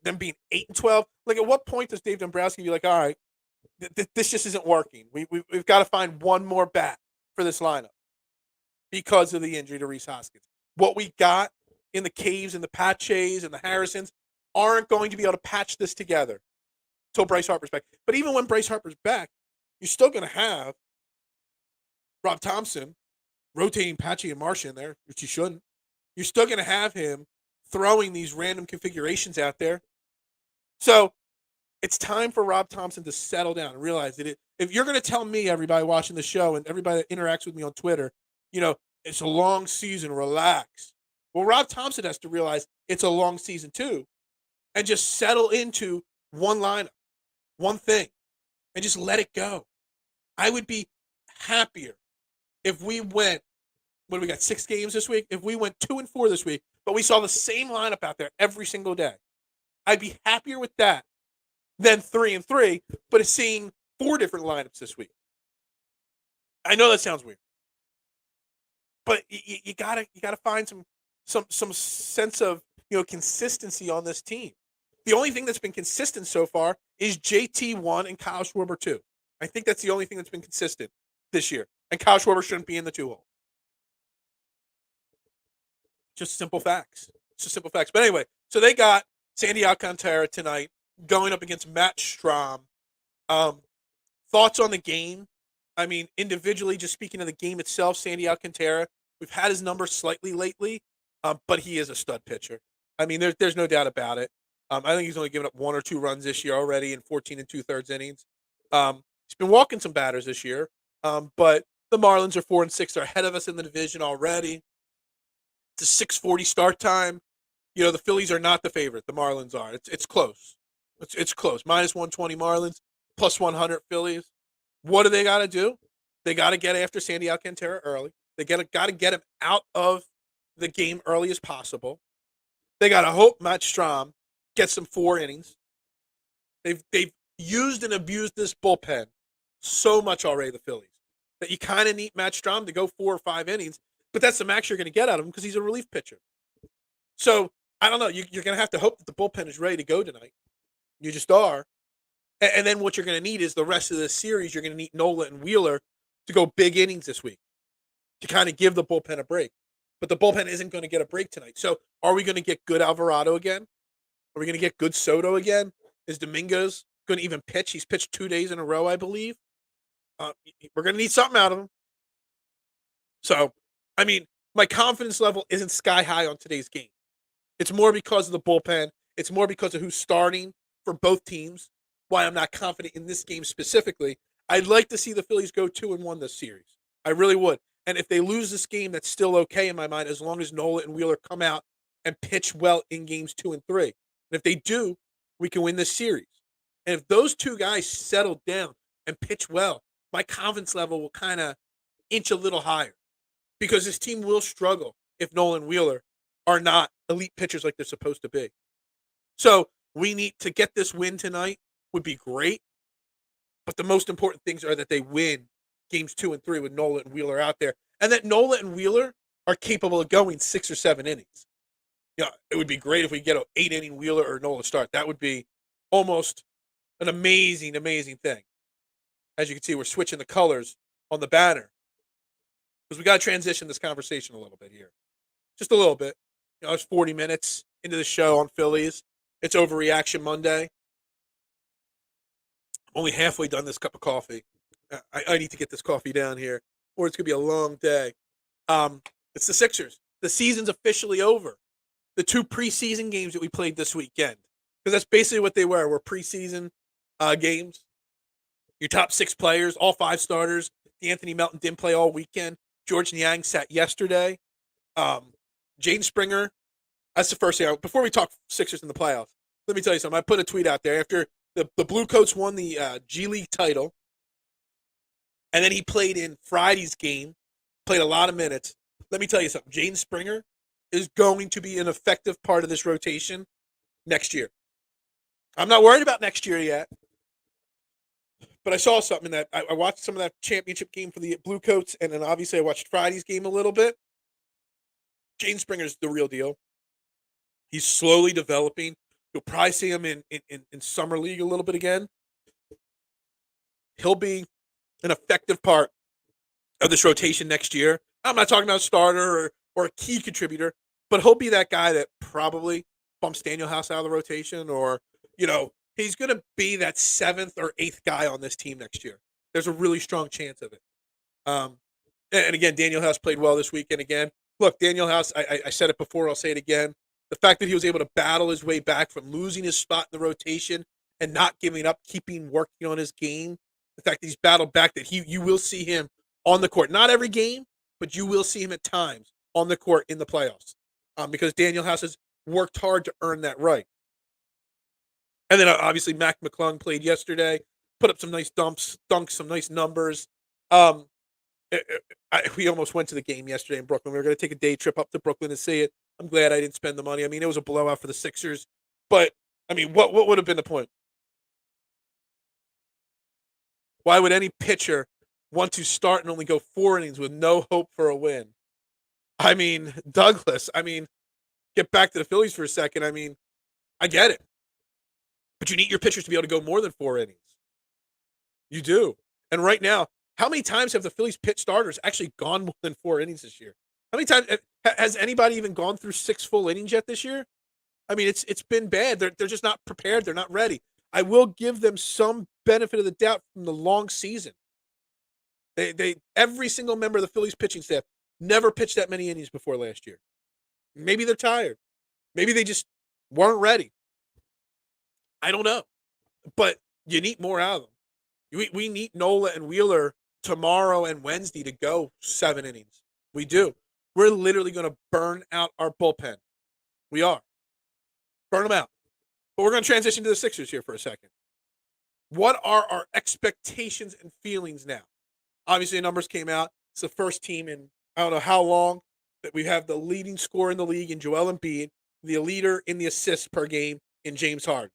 Speaker 1: then being 8-12. Like at what point does Dave Dombrowski be like, all right, this just isn't working. We've got to find one more bat for this lineup because of the injury to Rhys Hoskins. What we got in the Caves and the Paches and the Harrisons aren't going to be able to patch this together until Bryce Harper's back. But even when Bryce Harper's back, you're still going to have Rob Thomson rotating Pache and Marsh in there, which you shouldn't. You're still going to have him throwing these random configurations out there. So it's time for Rob Thomson to settle down and realize that if you're going to tell me, everybody watching the show and everybody that interacts with me on Twitter, it's a long season, relax. Well, Rob Thomson has to realize it's a long season too and just settle into one lineup, one thing, and just let it go. I would be happier if we went, what do we got, 6 games this week? If we went 2-4 this week, but we saw the same lineup out there every single day. I'd be happier with that than 3-3, but it's seeing 4 different lineups this week. I know that sounds weird, but you gotta find some sense of consistency on this team. The only thing that's been consistent so far is JT1 and Kyle Schwarber 2. I think that's the only thing that's been consistent this year, and Kyle Schwarber shouldn't be in the 2-hole. Just simple facts. But anyway, so they got Sandy Alcantara tonight going up against Matt Strahm. Thoughts on the game? I mean, individually, just speaking of the game itself, Sandy Alcantara, we've had his numbers slightly lately, but he is a stud pitcher. I mean, there's no doubt about it. I think he's only given up 1 or 2 runs this year already in 14 2/3 innings. He's been walking some batters this year, but the Marlins are 4-6. They're ahead of us in the division already. It's a 6:40 start time. The Phillies are not the favorite. The Marlins are. It's close. It's close. -120 Marlins, +100 Phillies. What do they got to do? They got to get after Sandy Alcantara early. They got to get him out of the game early as possible. They got to hope Matt Strahm gets some 4 innings. They've used and abused this bullpen so much already, the Phillies, that you kind of need Matt Strahm to go 4 or 5 innings, but that's the max you're going to get out of him because he's a relief pitcher. So, I don't know. You're going to have to hope that the bullpen is ready to go tonight. You just are. And then what you're going to need is the rest of this series, you're going to need Nola and Wheeler to go big innings this week to kind of give the bullpen a break. But the bullpen isn't going to get a break tonight. So are we going to get good Alvarado again? Are we going to get good Soto again? Is Dominguez going to even pitch? He's pitched 2 days in a row, I believe. We're going to need something out of him. So, I mean, my confidence level isn't sky high on today's game. It's more because of the bullpen. It's more because of who's starting for both teams, why I'm not confident in this game specifically. I'd like to see the Phillies go 2-1 this series. I really would. And if they lose this game, that's still okay in my mind, as long as Nola and Wheeler come out and pitch well in games 2 and 3. And if they do, we can win this series. And if those two guys settle down and pitch well, my confidence level will kind of inch a little higher, because this team will struggle if Nola and Wheeler are not elite pitchers like they're supposed to be. So we need to get this win tonight, would be great. But the most important things are that they win games 2 and 3 with Nola and Wheeler out there, and that Nola and Wheeler are capable of going 6 or 7 innings. It would be great if we get an 8-inning Wheeler or Nola start. That would be almost an amazing, amazing thing. As you can see, we're switching the colors on the banner, because we got to transition this conversation a little bit here. Just a little bit. It's 40 minutes into the show on Phillies. It's Overreaction Monday. I'm only halfway done this cup of coffee. I need to get this coffee down here, or it's going to be a long day. It's the Sixers. The season's officially over. The 2 preseason games that we played this weekend, because that's basically what they were preseason games. Your top 6 players, all 5 starters. Anthony Melton didn't play all weekend. George Niang sat yesterday. Jaden Springer, that's the first thing. Before we talk Sixers in the playoffs, let me tell you something. I put a tweet out there after the Blue Coats won the G League title, and then he played in Friday's game, played a lot of minutes. Let me tell you something. Jaden Springer is going to be an effective part of this rotation next year. I'm not worried about next year yet, but I saw something that I watched some of that championship game for the Blue Coats, and then obviously I watched Friday's game a little bit. Jaden Springer's the real deal. He's slowly developing. You'll probably see him in Summer League a little bit again. He'll be an effective part of this rotation next year. I'm not talking about a starter or a key contributor, but he'll be that guy that probably bumps Daniel House out of the rotation, or, he's going to be that 7th or 8th guy on this team next year. There's a really strong chance of it. And again, Daniel House played well this weekend again. Look, Daniel House, I said it before, I'll say it again. The fact that he was able to battle his way back from losing his spot in the rotation and not giving up, keeping working on his game, the fact that he's battled back, that you will see him on the court. Not every game, but you will see him at times on the court in the playoffs, because Daniel House has worked hard to earn that right. And then obviously Mac McClung played yesterday, put up some nice dunks, some nice numbers. We almost went to the game yesterday in Brooklyn. We were going to take a day trip up to Brooklyn to see it. I'm glad I didn't spend the money. I mean, it was a blowout for the Sixers. But, I mean, what would have been the point? Why would any pitcher want to start and only go 4 innings with no hope for a win? I mean, Douglas, get back to the Phillies for a second. I get it. But you need your pitchers to be able to go more than 4 innings. You do. And right now, how many times have the Phillies pitch starters actually gone more than 4 innings this year? How many times has anybody even gone through 6 full innings yet this year? It's been bad. They're just not prepared. They're not ready. I will give them some benefit of the doubt from the long season. They every single member of the Phillies pitching staff never pitched that many innings before last year. Maybe they're tired. Maybe they just weren't ready. I don't know. But you need more out of them. We need Nola and Wheeler tomorrow and Wednesday to go 7 innings. We do. We're literally going to burn out our bullpen. We are. Burn them out. But we're going to transition to the Sixers here for a second. What are our expectations and feelings now? Obviously, the numbers came out. It's the first team in I don't know how long that we have the leading scorer in the league in Joel Embiid, the leader in the assists per game in James Harden.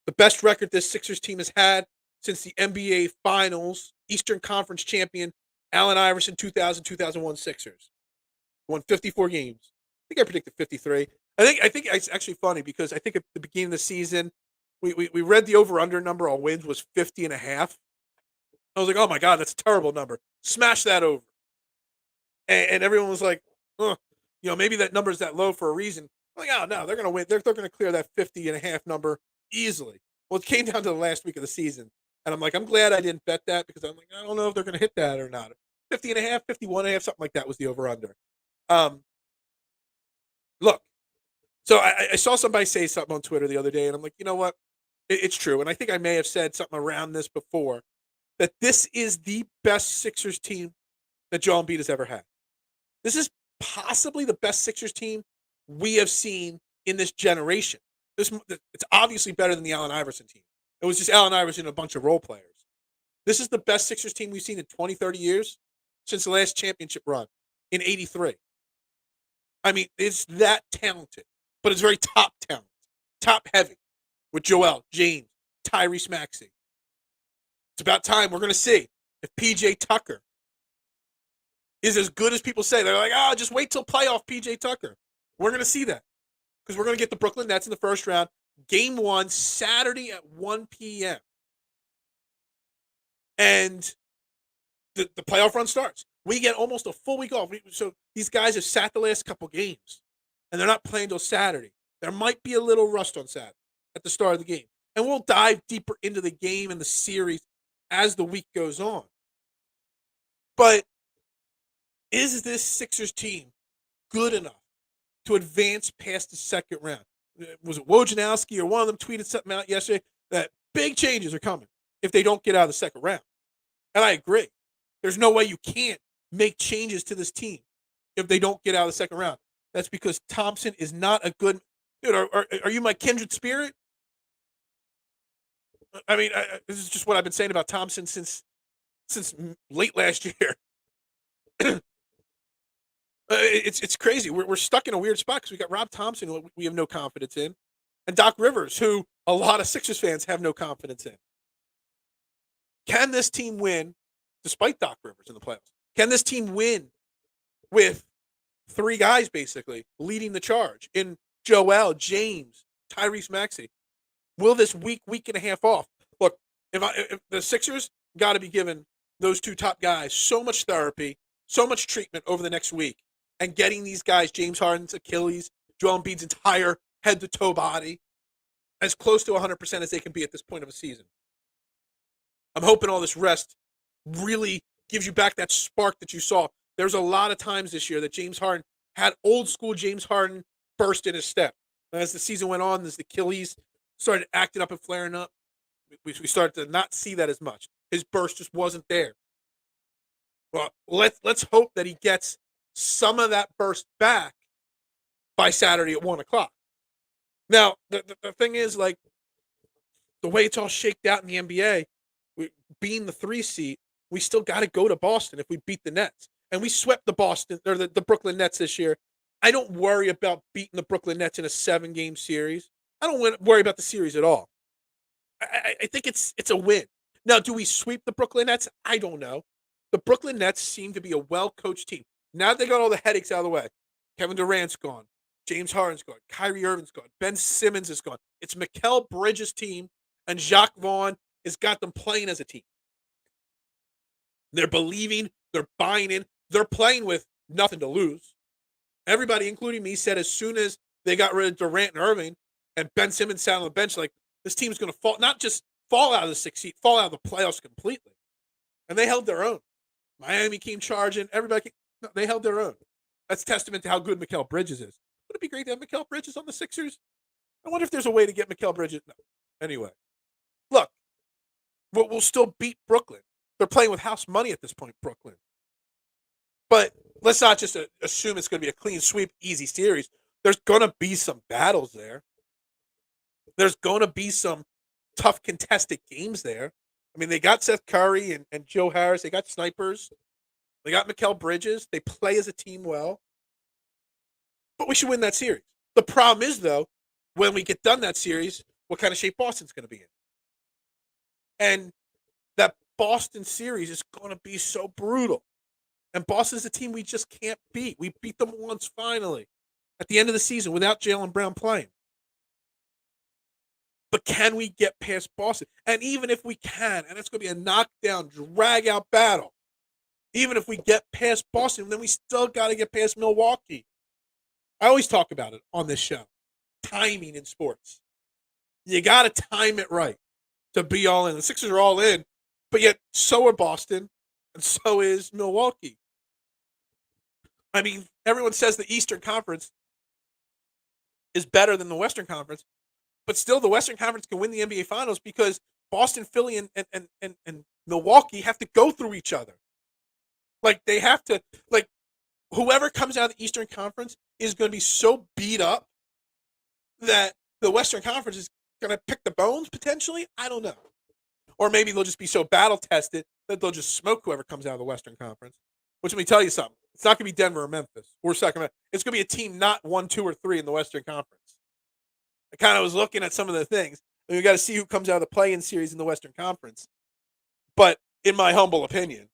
Speaker 1: The best record this Sixers team has had since the NBA Finals, Eastern Conference champion Allen Iverson 2000-2001 Sixers. Won 54 games. I think I predicted 53. I think it's actually funny because I think at the beginning of the season, we read the over-under number on wins was 50.5. I was like, oh my God, that's a terrible number. Smash that over. And everyone was like, maybe that number is that low for a reason. I'm like, oh no, they're going to win. They're going to clear that 50.5 number easily. Well, it came down to the last week of the season. And I'm like, I'm glad I didn't bet that because I'm like, I don't know if they're going to hit that or not. 50.5, 51.5, something like that was the over-under. Look, so I saw somebody say something on Twitter the other day, and I'm like, you know what? It's true. And I think I may have said something around this before, that this is the best Sixers team that Joel Embiid has ever had. This is possibly the best Sixers team we have seen in this generation. It's obviously better than the Allen Iverson team. It was just Allen Iverson and a bunch of role players. This is the best Sixers team we've seen in 20, 30 years since the last championship run in 83. I mean, it's that talented, but it's very top talent, top heavy with Joel, James, Tyrese Maxey. It's about time we're going to see if PJ Tucker is as good as people say. They're like, just wait till playoff PJ Tucker. We're going to see that because we're going to get the Brooklyn Nets in the first round. Game 1, Saturday at 1 p.m. And the playoff run starts. We get almost a full week off. So these guys have sat the last couple games, and they're not playing till Saturday. There might be a little rust on Saturday at the start of the game. And we'll dive deeper into the game and the series as the week goes on. But is this Sixers team good enough to advance past the second round? Was it Wojnarowski or one of them tweeted something out yesterday that big changes are coming if they don't get out of the second round? And I agree. There's no way you can't make changes to this team if they don't get out of the second round. That's because Thomson is not a good dude. Are you my kindred spirit? I mean, this is just what I've been saying about Thomson since late last year. It's crazy. We're stuck in a weird spot because we got Rob Thomson, who we have no confidence in, and Doc Rivers, who a lot of Sixers fans have no confidence in. Can this team win, despite Doc Rivers in the playoffs? Can this team win with three guys basically leading the charge in Joel, James, Tyrese Maxey? Will this week and a half off? Look, if the Sixers got to be given those two top guys so much therapy, so much treatment over the next week, and getting these guys, James Harden's Achilles, Joel Embiid's entire head-to-toe body, as close to 100% as they can be at this point of a season. I'm hoping all this rest really gives you back that spark that you saw. There's a lot of times this year that James Harden had old-school James Harden burst in his step. As the season went on, as the Achilles started acting up and flaring up, we started to not see that as much. His burst just wasn't there. Well, let's hope that he gets some of that burst back by Saturday at 1 o'clock. Now, the thing is, like, the way it's all shaked out in the NBA, being the 3 seed, we still got to go to Boston if we beat the Nets. And we swept the Brooklyn Nets this year. I don't worry about beating the Brooklyn Nets in a 7-game series. I don't worry about the series at all. I think it's a win. Now, do we sweep the Brooklyn Nets? I don't know. The Brooklyn Nets seem to be a well-coached team. Now they got all the headaches out of the way. Kevin Durant's gone. James Harden's gone. Kyrie Irving's gone. Ben Simmons is gone. It's Mikal Bridges' team, and Jacques Vaughn has got them playing as a team. They're believing. They're buying in. They're playing with nothing to lose. Everybody, including me, said as soon as they got rid of Durant and Irving and Ben Simmons sat on the bench, like, this team's going to fall, not just fall out of the 6th seed, fall out of the playoffs completely. And they held their own. Miami came charging. They held their own. That's testament to how good Mikal Bridges is. Would it be great to have Mikal Bridges on the Sixers? I wonder if there's a way to get Mikal Bridges. No. Anyway, look, we'll still beat Brooklyn. They're playing with house money at this point, Brooklyn. But let's not just assume it's going to be a clean sweep, easy series. There's going to be some battles there. There's going to be some tough contested games there. I mean, they got Seth Curry and Joe Harris. They got snipers. They got Mikal Bridges. They play as a team well. But we should win that series. The problem is, though, when we get done that series, what kind of shape Boston's going to be in. And that Boston series is going to be so brutal. And Boston's a team we just can't beat. We beat them once finally at the end of the season without Jaylen Brown playing. But can we get past Boston? And even if we can, and it's going to be a knockdown, drag-out battle, even if we get past Boston, then we still got to get past Milwaukee. I always talk about it on this show. Timing in sports. You got to time it right to be all in. The Sixers are all in, but yet so are Boston, and so is Milwaukee. I mean, everyone says the Eastern Conference is better than the Western Conference, but still the Western Conference can win the NBA Finals because Boston, Philly, and Milwaukee have to go through each other. Like they have to like whoever comes out of the Eastern Conference is going to be so beat up that the Western Conference is going to pick the bones potentially. I don't know. Or maybe they'll just be so battle tested that they'll just smoke whoever comes out of the Western Conference. Which let me tell you something. It's not going to be Denver or Memphis or Sacramento. It's going to be a team not 1, 2, or 3 in the Western Conference. I kind of was looking at some of the things. And we got to see who comes out of the play-in series in the Western Conference. But in my humble opinion,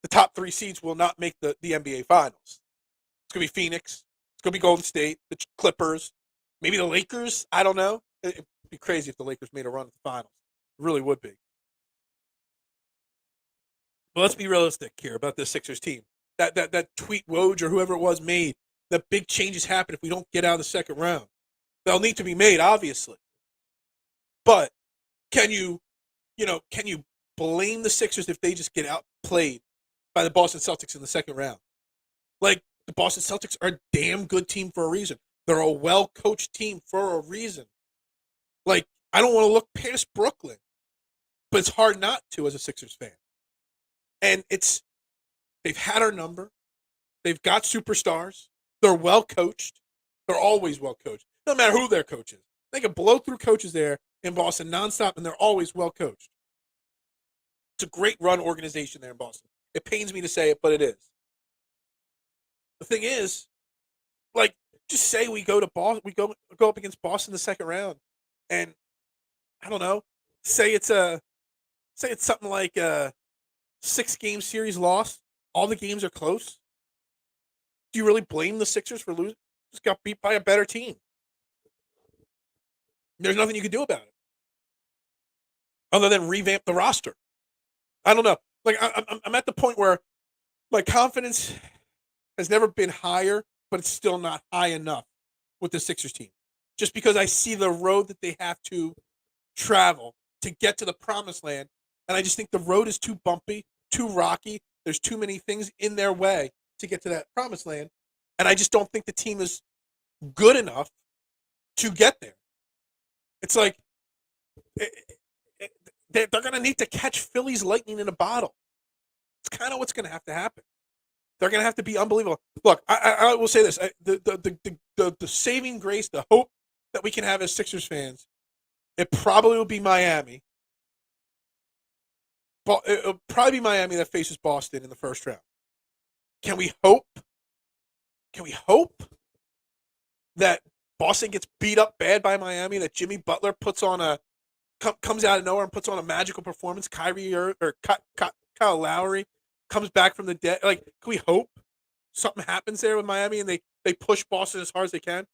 Speaker 1: the top 3 seeds will not make the NBA Finals. It's going to be Phoenix. It's going to be Golden State, the Clippers, maybe the Lakers. I don't know. It'd be crazy if the Lakers made a run at the finals. It really would be. But let's be realistic here about this Sixers team. That tweet Woj or whoever it was made, that big changes happen if we don't get out of the second round. They'll need to be made, obviously. But can you blame the Sixers if they just get outplayed by the Boston Celtics in the second round? Like, the Boston Celtics are a damn good team for a reason. They're a well-coached team for a reason. Like, I don't want to look past Brooklyn, but it's hard not to as a Sixers fan. And they've had our number. They've got superstars. They're well-coached. They're always well-coached. No matter who their coach is. They can blow through coaches there in Boston nonstop, and they're always well-coached. It's a great run organization there in Boston. It pains me to say it, but it is. The thing is, like, just say we go to Boston, we go up against Boston in the second round, and I don't know, say it's something like a 6-game series loss. All the games are close. Do you really blame the Sixers for losing? Just got beat by a better team. There's nothing you can do about it other than revamp the roster. I don't know. Like I'm at the point where my confidence has never been higher, but it's still not high enough with the Sixers team. Just because I see the road that they have to travel to get to the promised land, and I just think the road is too bumpy, too rocky. There's too many things in their way to get to that promised land, and I just don't think the team is good enough to get there. It's like they're going to need to catch Phillies lightning in a bottle. It's kind of what's going to have to happen. They're going to have to be unbelievable. Look, I will say this: the saving grace, the hope that we can have as Sixers fans, it probably will be Miami. But it'll probably be Miami that faces Boston in the first round. Can we hope? Can we hope that Boston gets beat up bad by Miami? That Jimmy Butler comes out of nowhere and puts on a magical performance? Kyle Lowry comes back from the dead. Like, can we hope something happens there with Miami and they push Boston as hard as they can?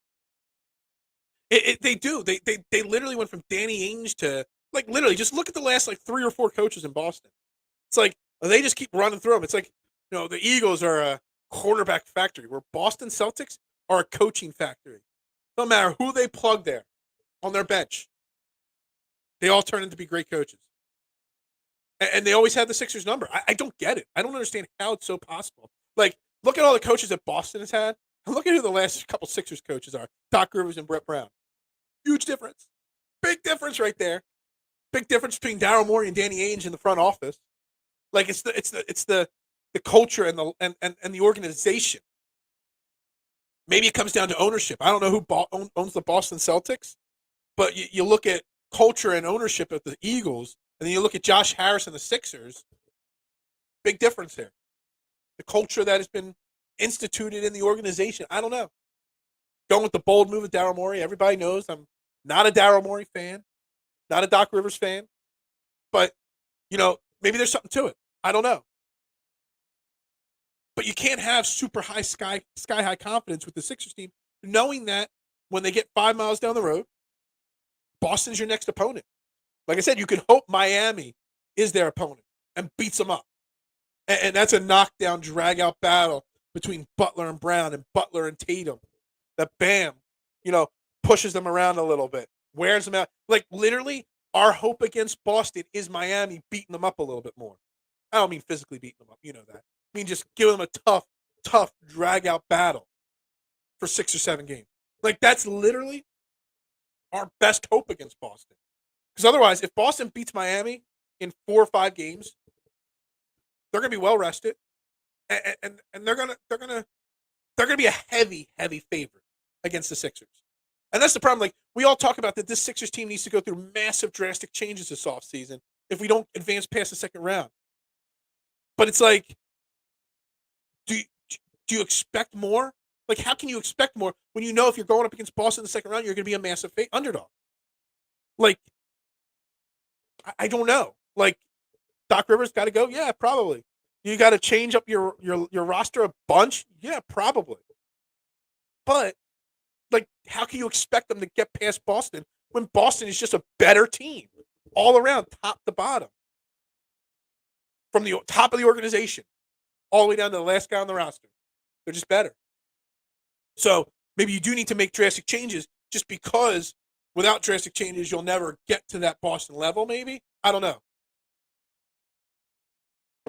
Speaker 1: They do. They literally went from Danny Ainge to, like, literally just look at the last, like, 3 or 4 coaches in Boston. It's like they just keep running through them. It's like, the Eagles are a quarterback factory, where Boston Celtics are a coaching factory. No matter who they plug there on their bench, they all turn into be great coaches. And they always have the Sixers number. I don't get it. I don't understand how it's so possible. Like, look at all the coaches that Boston has had, and look at who the last couple Sixers coaches are. Doc Rivers and Brett Brown. Huge difference. Big difference right there. Big difference between Daryl Morey and Danny Ainge in the front office. Like, it's the culture and the organization. Maybe it comes down to ownership. I don't know who owns the Boston Celtics, but you look at culture and ownership of the Eagles, and then you look at Josh Harris and the Sixers. Big difference there. The culture that has been instituted in the organization. I don't know. Going with the bold move of Daryl Morey. Everybody knows I'm not a Daryl Morey fan, not a Doc Rivers fan, but maybe there's something to it. I don't know. But you can't have super high sky high confidence with the Sixers team, knowing that when they get 5 miles down the road, Boston's your next opponent. Like I said, you can hope Miami is their opponent and beats them up. And that's a knockdown, drag-out battle between Butler and Brown and Butler and Tatum. That Bam, pushes them around a little bit, wears them out. Like, literally, our hope against Boston is Miami beating them up a little bit more. I don't mean physically beating them up. You know that. I mean just give them a tough drag-out battle for 6 or 7 games. Like, that's literally our best hope against Boston. Because otherwise, if Boston beats Miami in 4 or 5 games, they're going to be well rested. and they're gonna be a heavy favorite against the Sixers. And that's the problem. Like, we all talk about that this Sixers team needs to go through massive, drastic changes this offseason if we don't advance past the second round. But it's like, do you, do you expect more? Like, how can you expect more when you know if you're going up against Boston in the second round, you're going to be a massive underdog? Like, I don't know. Like, Doc Rivers got to go? Yeah, probably. You got to change up your roster a bunch? Yeah, probably. But, like, how can you expect them to get past Boston when Boston is just a better team all around, top to bottom? From the top of the organization all the way down to the last guy on the roster. They're just better. So maybe you do need to make drastic changes just because without drastic changes, you'll never get to that Boston level, maybe? I don't know.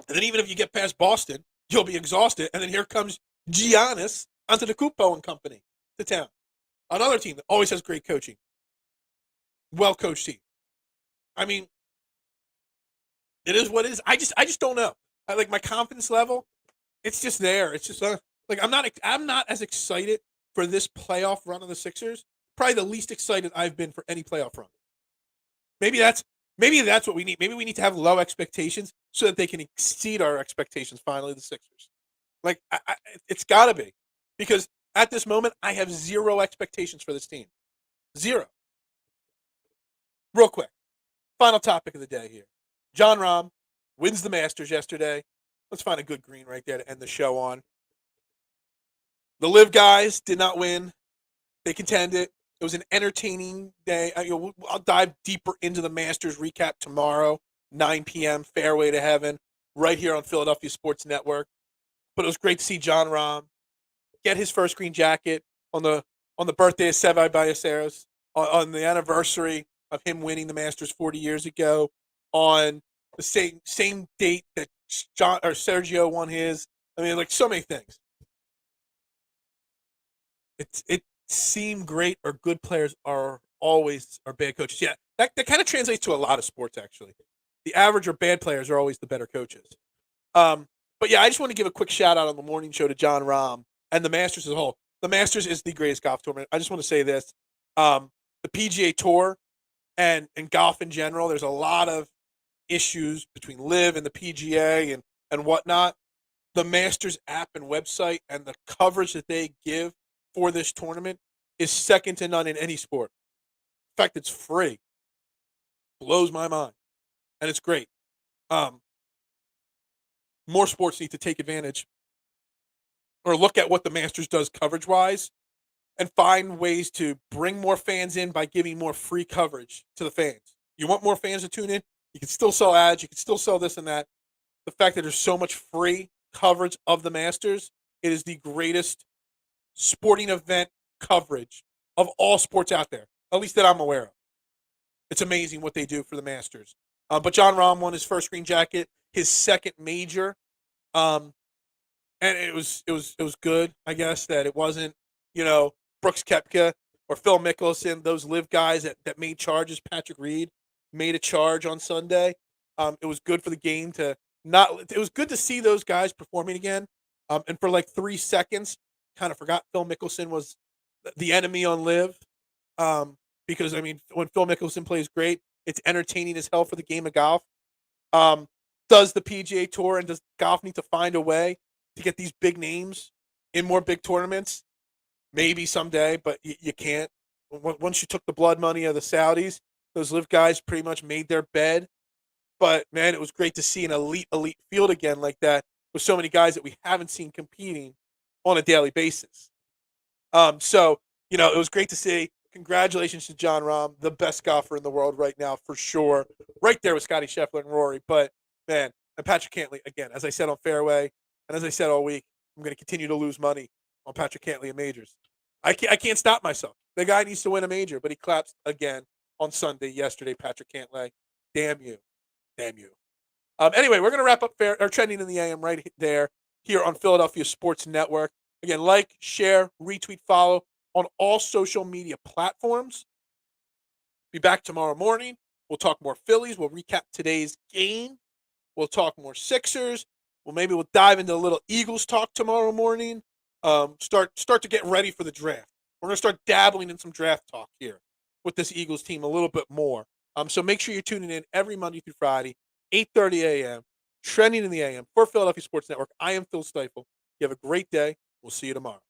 Speaker 1: And then even if you get past Boston, you'll be exhausted. And then here comes Giannis Antetokounmpo and company to town. Another team that always has great coaching. Well-coached team. I mean, it is what it is. I just don't know. Like, my confidence level, it's just there. It's just like I'm not as excited for this playoff run of the Sixers. Probably the least excited I've been for any playoff run. Maybe that's what we need. Maybe we need to have low expectations so that they can exceed our expectations. Finally, the Sixers. Like, it's got to be, because at this moment I have zero expectations for this team. Zero. Real quick, final topic of the day here. Jon Rahm wins the Masters yesterday. Let's find a good green right there to end the show on. The Live guys did not win. They contended. It was an entertaining day. I'll dive deeper into the Masters recap tomorrow, 9 p.m., Fairway to Heaven, right here on Philadelphia Sports Network. But it was great to see Jon Rahm get his first green jacket on the birthday of Seve Ballesteros, on the anniversary of him winning the Masters 40 years ago, on the same date that Sergio won his. I mean, like, so many things. It seemed great, or good players are bad coaches. Yeah, that kind of translates to a lot of sports, actually. The average or bad players are always the better coaches. But yeah, I just want to give a quick shout out on the morning show to Jon Rahm and the Masters as a whole. The Masters is the greatest golf tournament. I just want to say this. The PGA Tour and golf in general, there's a lot of issues between Live and the PGA and whatnot. The Masters app and website and the coverage that they give for this tournament is second to none in any sport. In fact, it's free. Blows my mind. And it's great. More sports need to take advantage or look at what the Masters does coverage-wise and find ways to bring more fans in by giving more free coverage to the fans. You want more fans to tune in? You can still sell ads. You can still sell this and that. The fact that there's so much free coverage of the Masters, it is the greatest sporting event coverage of all sports out there, at least that I'm aware of. It's amazing what they do for the Masters. But Jon Rahm won his first green jacket, his second major, and it was good. I guess that it wasn't, Brooks Koepka or Phil Mickelson, those Live guys that made charges. Patrick Reed made a charge on Sunday. It was good for the game to not. It was good to see those guys performing again. And for like 3 seconds, kind of forgot Phil Mickelson was the enemy on Live. Because, I mean, when Phil Mickelson plays great, it's entertaining as hell for the game of golf. Does the PGA Tour and does golf need to find a way to get these big names in more big tournaments? Maybe someday, but you can't. Once you took the blood money of the Saudis, those Live guys pretty much made their bed. But, man, it was great to see an elite field again like that with so many guys that we haven't seen competing on a daily basis. So, it was great to see. Congratulations to Jon Rahm, the best golfer in the world right now, for sure. Right there with Scottie Scheffler and Rory. But, man, and Patrick Cantlay, again, as I said on Fairway, and as I said all week, I'm going to continue to lose money on Patrick Cantlay in majors. I can't stop myself. The guy needs to win a major, but he collapsed again on Sunday, yesterday, Patrick Cantlay. Damn you. Damn you. Anyway, we're going to wrap up Trending in the AM right there here on Philadelphia Sports Network. Again, like, share, retweet, follow on all social media platforms. Be back tomorrow morning. We'll talk more Phillies. We'll recap today's game. We'll talk more Sixers. Well, maybe we'll dive into a little Eagles talk tomorrow morning. Start to get ready for the draft. We're gonna start dabbling in some draft talk here with this Eagles team a little bit more. So make sure you're tuning in every Monday through Friday, 8:30 a.m. Trending in the AM for Philadelphia Sports Network. I am Phil Stifle. You have a great day. We'll see you tomorrow.